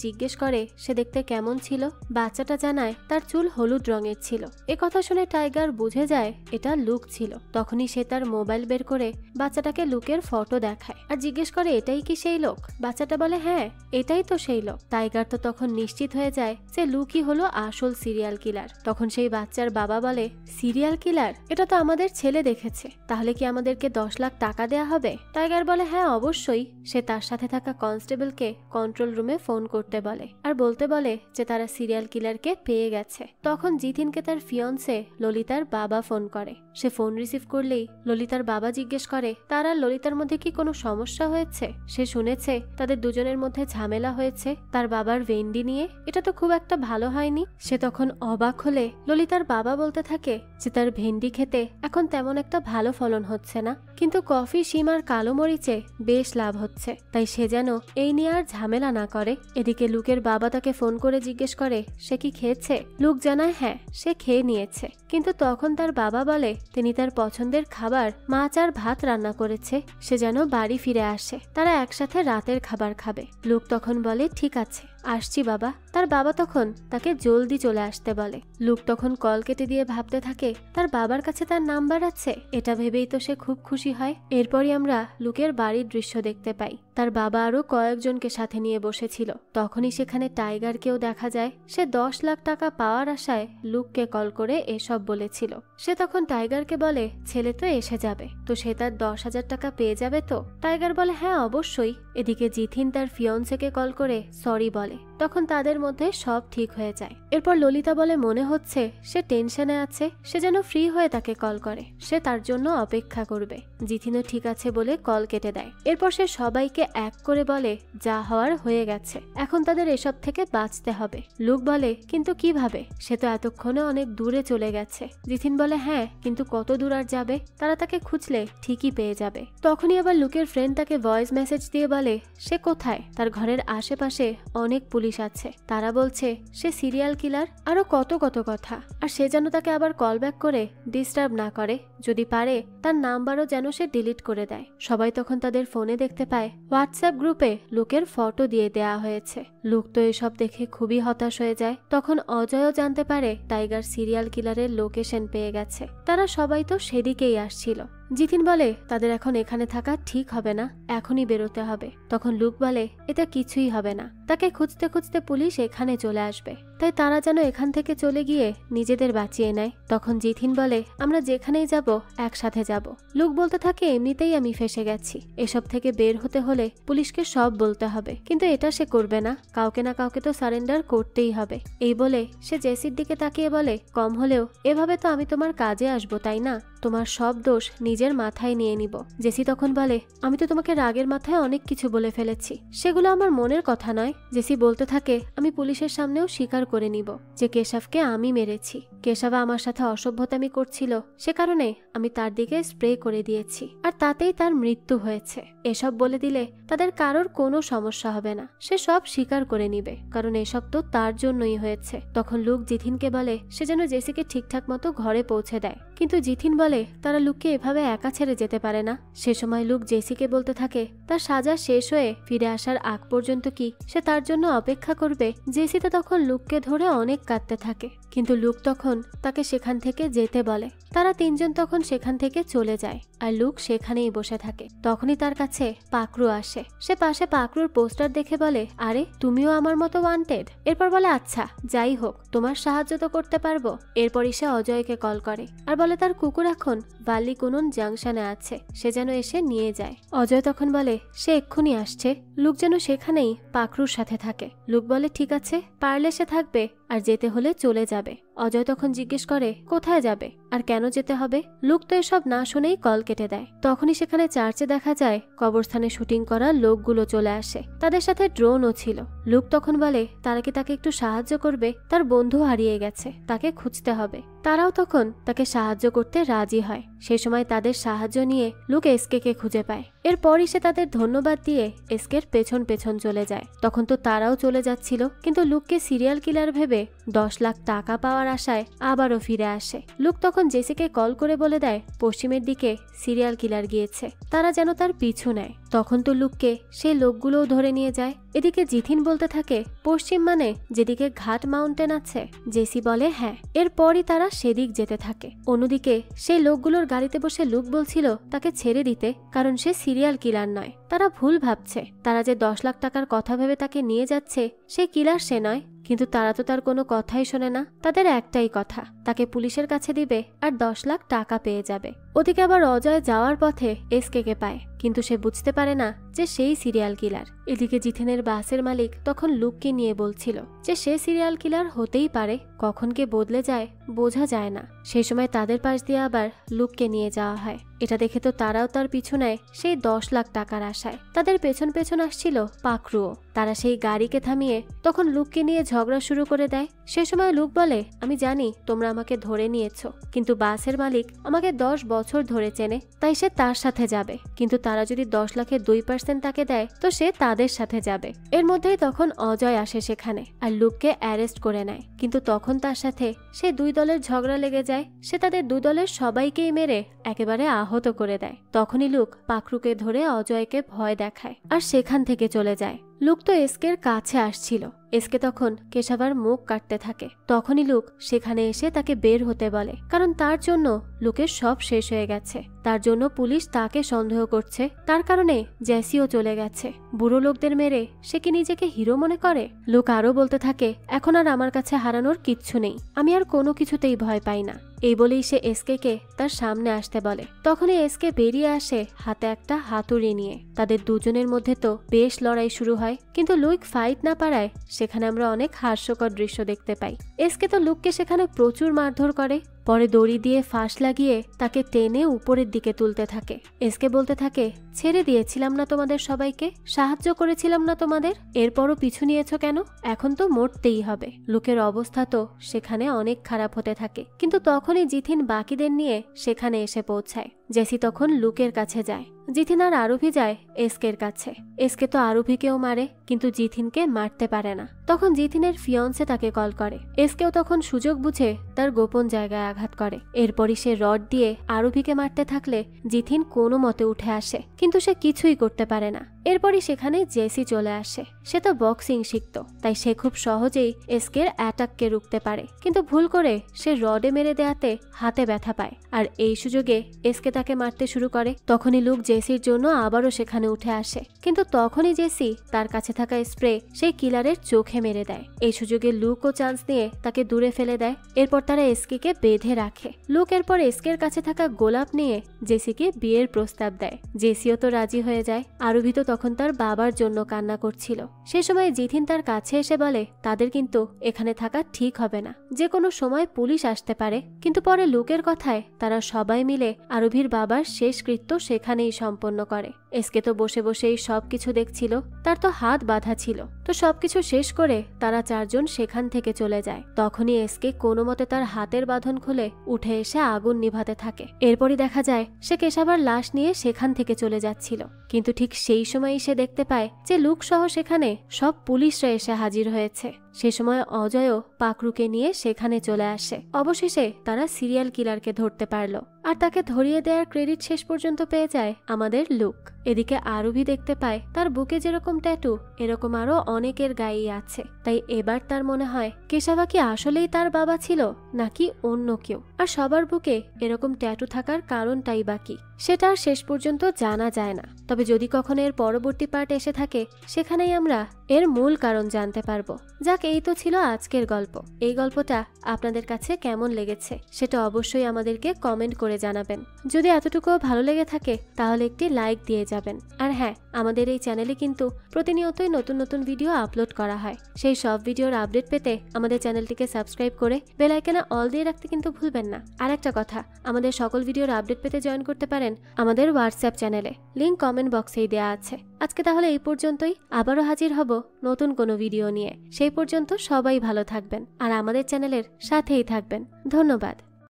জিজ্ঞেস করে সে দেখতে কেমন ছিল? বাচ্চাটা জানায় তার চুল হলুদ রঙের ছিল। এ কথা শুনে টাইগার বুঝে যায় এটা লুক ছিল। তখনই সে তার মোবাইল বের করে বাচ্চাটাকে লুকের ফটো দেখায় আর জিজ্ঞেস করে এটাই কি সেই লোক? বাচ্চাটা বলে হ্যাঁ এটাই তো সেই লোক। টাইগার তো তখন নিশ্চিত হয়ে যায় যে লুকই হলো আসল সিরিয়াল কিলার। তখন সেই বাচ্চার বাবা বলে সিরিয়াল কিলার? এটা তো আমাদের ছেলে দেখেছে, তাহলে কি আমাদেরকে 10 লাখ টাকা দেয়া হবে? টাইগার বলে হ্যাঁ অবশ্যই। সে তার সাথে থাকা কনস্টেবলকে কন্ট্রোল রুমে ফোন করতে বলে আর বলতে বলে যে তারা সিরিয়াল কিলারকে পেয়ে গেছে। তখন জিথিনকে তার ফিয়ন্সে ললিতার বাবা ফোন করে। সে ফোন রিসিভ করলেই ললিতার বাবা জিজ্ঞেস করে তার আর ললিতার মধ্যে কি কোনো সমস্যা হয়েছে? সে শুনেছে তাদের দুজনের মধ্যে ঝামেলা হয়েছে তার বাবার ভেন্ডি নিয়ে। এটা তো খুব একটা ভালো হয়নি। সে তখন অবাক হলে ললিতার বাবা বলতে থাকে যে তার ভেন্ডি খেতে এখন তেমন একটা ভালো ফলন হচ্ছে না, কিন্তু কফি, শিম আর কালো মরিচে বেশ লাভ হচ্ছে, তাই সে যেন এই নিয়ে আর ঝামেলা না করে। এদিকে লুকের বাবা তাকে ফোন করে জিজ্ঞেস করে সে কি খেয়েছে? লুক জানায় হ্যাঁ সে খেয়ে নিয়েছে, কিন্তু তখন তার বাবা বলে তিনি তার পছন্দের খাবার মাছ আর ভাত রান্না করেছে, সে যেন বাড়ি ফিরে আসে, তারা একসাথে রাতের খাবার খাবে। লুক তখন বলে ঠিক আছে আসছি বাবা। তার বাবা তখন তাকে জলদি চলে আসতে বলে। লুক তখন কল কেটে দিয়ে ভাবতে থাকে তার বাবার কাছে তার নাম্বার আছে। এটা ভেবেই তো সে খুব খুশি হয়। এরপরই আমরা লুকের বাড়ির দৃশ্য দেখতে পাই। তার বাবা আরো কয়েকজনকে সাথে নিয়ে বসেছিল। তখনই সেখানে টাইগারকেও দেখা যায়। সে 10 লাখ টাকা পাওয়ার আশায় লুককে কল করে এসব বলেছিল। সে তখন টাইগারকে বলে ছেলে তো এসে যাবে, তো সে তার 10,000 টাকা পেয়ে যাবে তো? টাইগার বলে হ্যাঁ অবশ্যই। এদিকে জিথিন তার ফিয়ন্সেকে কল করে সরি বলে। তখন তাদের মধ্যে সব ঠিক হয়ে যায়। এরপর ললিতা বলে মনে হচ্ছে সে টেনশনে আছে, সে যেন ফ্রি হয়ে তাকে কল করে, সে তার জন্য অপেক্ষা করবে। জিথিনও ঠিক আছে বলে কল কেটে দেয়। এরপর সে সবাইকে এক করে বলে যা হওয়ার হয়ে গেছে, এখন তাদের এসব থেকে বাঁচতে হবে। লুক বলে কিন্তু কিভাবে? সে তো এতক্ষণে অনেক দূরে চলে গেছে। জিথিন বলে হ্যাঁ কিন্তু কত দূর আর যাবে? তারা তাকে খুঁজলে ঠিকই পেয়ে যাবে। তখনই আবার লুকের ফ্রেন্ড তাকে ভয়েস মেসেজ দিয়ে বলে সে কোথায়? তার ঘরের আশেপাশে অনেক পুলিশ আছে, তারা বলছে সে সিরিয়াল কিলার, আরো কত কত কথা। আর সে যেন তাকে আবার কল ব্যাক করে ডিস্টার্ব না করে, যদি পারে তার নাম্বারও যেন সে ডিলিট করে দেয়। সবাই তখন তাদের ফোনে দেখতে পায় হোয়াটসঅ্যাপ গ্রুপে লুকের ফটো দিয়ে দেয়া হয়েছে। লুক তো এসব দেখে খুবই হতাশ হয়ে যায়। তখন অজয়ও জানতে পারে টাইগার সিরিয়াল কিলারের লোকেশন পেয়ে গেছে। তারা সবাই তো সেদিকেই আসছিল। জিথিন বলে তাদের এখন এখানে থাকা ঠিক হবে না, এখনই বেরোতে হবে। তখন লুক বলে এটা কিছুই হবে না, তাকে খুঁজতে খুঁজতে পুলিশ এখানে চলে আসবে, তাই তারা যেন এখান থেকে চলে গিয়ে নিজেদের বাঁচিয়ে নেয়। তখন জিথিন বলে আমরা যেখানেই যাব একসাথে যাব। লুক বলতে থাকে এমনিতেই আমি ফেসে গেছি, এসব থেকে বের হতে হলে পুলিশকে সব বলতে হবে, কিন্তু এটা সে করবে না, কাউকে না কাউকে তো সারেন্ডার করতেই হবে। এই বলে সে জেসির দিকে তাকিয়ে বলে কম হলেও এভাবে তো আমি তোমার কাজে আসবো তাই না, তোমার সব দোষ নিজের মাথায় নিয়ে নিব। জেসি তখন বলে আমি তো তোমাকে রাগের মাথায় অনেক কিছু বলে ফেলেছি, সেগুলো আমার মনের কথা নয়। জেসি বলতে থাকে আমি পুলিশের সামনেও স্বীকার করে নিব যে কেশবকে আমি মেরেছি। কেশব আমার সাথে অসভ্যতামি করছিল, সে কারণে আমি তার দিকে স্প্রে করে দিয়েছি, আর তাতেই তার মৃত্যু হয়েছে। এসব বলে দিলে তাদের কারোর কোনো সমস্যা হবে না, সে সব স্বীকার করে নিবে, কারণ এসব তো তার জন্যই হয়েছে। তখন লুক জিথিনকে বলে সে যেন জেসিকে ঠিকঠাক মতো ঘরে পৌঁছে দেয়, কিন্তু জিথিন বলে তারা লুককে এভাবে একা ছেড়ে যেতে পারে না। সে সময় লুক জেসিকে বলতে থাকে তার সাজা শেষ হয়ে ফিরে আসার আগ পর্যন্ত কি সে তার জন্য অপেক্ষা করবে। জেসি তো তখন লুককে ধরে অনেক কাঁদতে থাকে, কিন্তু লুক তখন তাকে সেখান থেকে যেতে বলে। তারা তিনজন তখন সেখান থেকে চলে যায়, আর লুক সেখানেই বসে থাকে। তখনই তার কাছে পাকরু আসে, সে পাশে পাকরুর পোস্টার দেখে বলে আরে তুমিও আমার মতো ওয়ান্টেড। এরপর বলে আচ্ছা যাই হোক তোমার সাহায্য তো করতে পারবো। এরপরই সে অজয়কে কল করে আর বলে তার কুকুর এখন বাল্লিকুনন জাংশনে আছে, সে যেন এসে নিয়ে যায়। অজয় তখন বলে সে এক্ষুনি আসছে। লুক যেন সেখানেই পাকরুর সাথে থাকে। লুক বলে ঠিক আছে, পারলে সে থাকবে, আর যেতে হলে চলে যাবে। অজয় তখন জিজ্ঞেস করে কোথায় যাবে আর কেন যেতে হবে। লুক তো এসব না শুনেই কল কেটে দেয়। তখনই সেখানে চার্চে দেখা যায় কবরস্থানে শুটিং করা লোকগুলো চলে আসে, তাদের সাথে ড্রোনও ছিল। লুক তখন বলে তারা কি তাকে একটু সাহায্য করবে, তার বন্ধু হারিয়ে গেছে, তাকে খুঁজতে হবে। তারাও তখন তাকে সাহায্য করতে রাজি হয়। সেই সময় তাদের সাহায্য নিয়ে লুক এসকে খুঁজে পায়। এরপরই সে তাদের ধন্যবাদ দিয়ে এসকের পেছন পেছন চলে যায়। তখন তো তারাও চলে যাচ্ছিল, কিন্তু লুককে সিরিয়াল কিলার ভেবে 10 লাখ টাকা পাওয়ার আশায় আবারও ফিরে আসে। লুক তখন জেসিকে কল করে বলে দেয় পশ্চিমের দিকে সিরিয়াল কিলার গিয়েছে, তারা যেন তার পিছু নেয়। তখন তো লুককে সেই লোকগুলোও ধরে নিয়ে যায়। এদিকে জিথিন বলতে থাকে পশ্চিম মানে যেদিকে ঘাট মাউন্টেন আছে। জেসি বলে হ্যাঁ। এরপরই তারা সেদিক যেতে থাকে। অন্যদিকে সেই লোকগুলোর গাড়িতে বসে লুক বলছিল তাকে ছেড়ে দিতে, কারণ সে সিরিয়াল কিলার নয়। তারা ভুল ভাবছে, তারা যে 10 লাখ টাকার কথা ভেবে তাকে নিয়ে যাচ্ছে সে কিলার সে নয়। কিন্তু তারা তো তার কোনো কথাই শোনে না, তাদের একটাই কথা তাকে পুলিশের কাছে দিবে আর 10 লাখ টাকা পেয়ে যাবে। ওদিকে আবার অজয় যাওয়ার পথে এসকে পায়, কিন্তু সে বুঝতে পারে না যে সেই সিরিয়াল কিলার। এদিকে জিথেনের বাসের মালিক তখন লুককে নিয়ে বলছিল যে সে সিরিয়াল কিলার হতেই পারে, কখন কে বদলে যায় বোঝা যায় না। সেই সময় তাদের পাশ দিয়ে আবার লুককে নিয়ে যাওয়া হয়। এটা দেখে তো তারাও তার পিছু নেয় সেই 10 লাখ টাকার আশায়। তাদের পেছন পেছন আসছিল পাকরুও। তারা সেই গাড়িকে থামিয়ে তখন লুককে নিয়ে ঝগড়া শুরু করে দেয়। সে সময় লুক বলে আমি জানি তোমরা আমাকে ধরে নিয়েছো, কিন্তু বাসের মালিক আমাকে 10 বছর ধরে চেনে, তাই সে তার সাথে যাবে। কিন্তু তারা যদি 10 লাখের 2% তাকে দেয় তো সে তাদের সাথে যাবে। এর মধ্যেই তখন অজয় আসে সেখানে আর লুককে অ্যারেস্ট করে নেয়। কিন্তু তখন তার সাথে সে দুই দলের ঝগড়া লেগে যায়। সে তাদের দুই দলের সবাইকেই মেরে একেবারে আহত করে দেয়। তখনই লুক পাকরুকে ধরে অজয়কে ভয় দেখায় আর সেখান থেকে চলে যায়। লুক তো এসকের কাছে আসছিল। এসকে তখন কেশাবার মুখ কাটতে থাকে। তখনই লুক সেখানে এসে তাকে বের হতে বলে, কারণ তার জন্য লুকের সব শেষ হয়ে গেছে। তার জন্য পুলিশ তাকে সন্দেহ করছে, তার কারণে জেসিও চলে গেছে। বুড়ো লোকদের মেরে সে কি নিজেকে হিরো মনে করে? লুক আরো বলতে থাকে এখন আর আমার কাছে হারানোর কিচ্ছু নেই, আমি আর কোনো কিছুতেই ভয় পাই না। এই বলেই সে এসকে তার সামনে আসতে বলে। তখনই এসকে বেরিয়ে আসে হাতে একটা হাতুড়ি নিয়ে। তাদের দুজনের মধ্যে তো বেশ লড়াই শুরু হয়, কিন্তু লুক ফাইট না পারায় সেখানে আমরা অনেক হাস্যকর দৃশ্য দেখতে পাই। এসকে তো লুককে সেখানে প্রচুর মারধর করে, পরে দড়ি দিয়ে ফাঁস লাগিয়ে তাকে টেনে উপরের দিকে তুলতে থাকে। এসকে বলতে থাকে ছেড়ে দিয়েছিলাম না তোমাদের সবাইকে, সাহায্য করেছিলাম না তোমাদের, এরপরও পিছু নিয়েছো কেন? এখন তো মরতেই হবে। লুকের অবস্থা তো সেখানে অনেক খারাপ হতে থাকে। কিন্তু তখনই জিথিন বাকিদের নিয়ে সেখানে এসে পৌঁছায়। জেসি তখন লুকের কাছে যায়। জিথিন আর আরুভি যায় এসকের কাছে। এসকে তো আরুভিকেও মারে, কিন্তু জিথিনকে মারতে পারে না। তখন জিথিনের ফিয়ন্সে তাকে কল করে। এসকেও তখন সুযোগ বুঝে তার গোপন জায়গায় আঘাত করে। এরপরই সে রড দিয়ে আরুভিকে মারতে থাকলে জিথিন কোনো মতে উঠে আসে, কিন্তু সে কিছুই করতে পারে না। এরপরই সেখানে জেসি চলে আসে। সে তো বক্সিং শিখত, তাই সে খুব সহজেই এসকের অ্যাটাককে রুখতে পারে, কিন্তু ভুল করে সে রডে মেরে দেয়াতে হাতে ব্যথা পায়, আর এই সুযোগে এসকে তাকে মারতে শুরু করে। তখনই লুক জেসির জন্য আবারও সেখানে উঠে আসে, কিন্তু তখনই জেসি তার কাছে থাকা স্প্রে সেই কিলারের চোখে মেরে দেয়। এই সুযোগে লুকও চান্স নিয়ে তাকে দূরে ফেলে দেয়। এরপর তারা এসকে বেঁধে রাখে। লুক এরপর এসকের কাছে থাকা গোলাপ নিয়ে জেসিকে বিয়ের প্রস্তাব দেয়। জেসিও তো রাজি হয়ে যায়। আরুভি তো তখন তার বাবার জন্য কান্না করছিল। সে সময় জিথিন তার কাছে এসে বলে তাদের কিন্তু এখানে থাকা ঠিক হবে না, যে কোনো সময় পুলিশ আসতে পারে। কিন্তু পরে লুকের কথায় তারা সবাই মিলে আরুভির বাবার শেষকৃত্য সেখানেই সম্পন্ন করে। এসকে তো বসে বসেই সবকিছু দেখছিল, তার তো হাত বাঁধা ছিল। তো সবকিছু শেষ করে তারা চারজন সেখান থেকে চলে যায়। তখনই এসকে কোনো মতে তার হাতের বাঁধন খুলে উঠে এসে আগুন নিভাতে থাকে। এরপরই দেখা যায় সে কেশাবার লাশ নিয়ে সেখান থেকে চলে যাচ্ছিল, কিন্তু ঠিক সেই সময়ই সে দেখতে পায় যে লুক সহ সেখানে সব পুলিশরা এসে হাজির হয়েছে। সে সময় অজয়ও পাকরুকে নিয়ে সেখানে চলে আসে। অবশেষে তারা সিরিয়াল কিলারকে ধরতে পারল, আর তাকে ধরিয়ে দেওয়ার ক্রেডিট শেষ পর্যন্ত পেয়ে যায় আমাদের লুক। এদিকে আরুভি দেখতে পায় তার বুকে যেরকম ট্যাটু এরকম আরো অনেকের গায়েই আছে। তাই এবার তার মনে হয় কেশাবা কি আসলেই তার বাবা ছিল নাকি অন্য কেউ, আর সবার বুকে এরকম ট্যাটু থাকার কারণটাই বাকি সেটা আর শেষ পর্যন্ত জানা যায় না। তবে যদি কখনো এর পরবর্তী পার্ট এসে থাকে সেখানেই আমরা এর মূল কারণ জানতে পারবো। যাক, এই তো ছিল আজকের গল্প। এই গল্পটা আপনাদের কাছে কেমন লেগেছে সেটা অবশ্যই আমাদেরকে কমেন্ট করে জানাবেন। যদি এতটুকুও ভালো লেগে থাকে তাহলে একটি লাইক দিয়ে যাবেন। আর হ্যাঁ, আমাদের এই চ্যানেলে কিন্তু প্রতিনিয়তই নতুন নতুন ভিডিও আপলোড করা হয়। সেই সব ভিডিওর আপডেট পেতে আমাদের চ্যানেলটিকে সাবস্ক্রাইব করে বেল আইকনে অল দিয়ে রাখতে কিন্তু ভুলবেন না। আর একটা কথা, আমাদের সকল ভিডিওর আপডেট পেতে জয়েন করতে পারেন আমাদের হোয়াটসঅ্যাপ চ্যানেলে, লিংক কমেন্ট বক্সেই দেওয়া আছে। আজকে তাহলে এই পর্যন্তই, আবারও হাজির হব নতুন কোনো ভিডিও নিয়ে। সেই পর্যন্ত সবাই ভালো থাকবেন আর আমাদের চ্যানেলের সাথেই থাকবেন। ধন্যবাদ।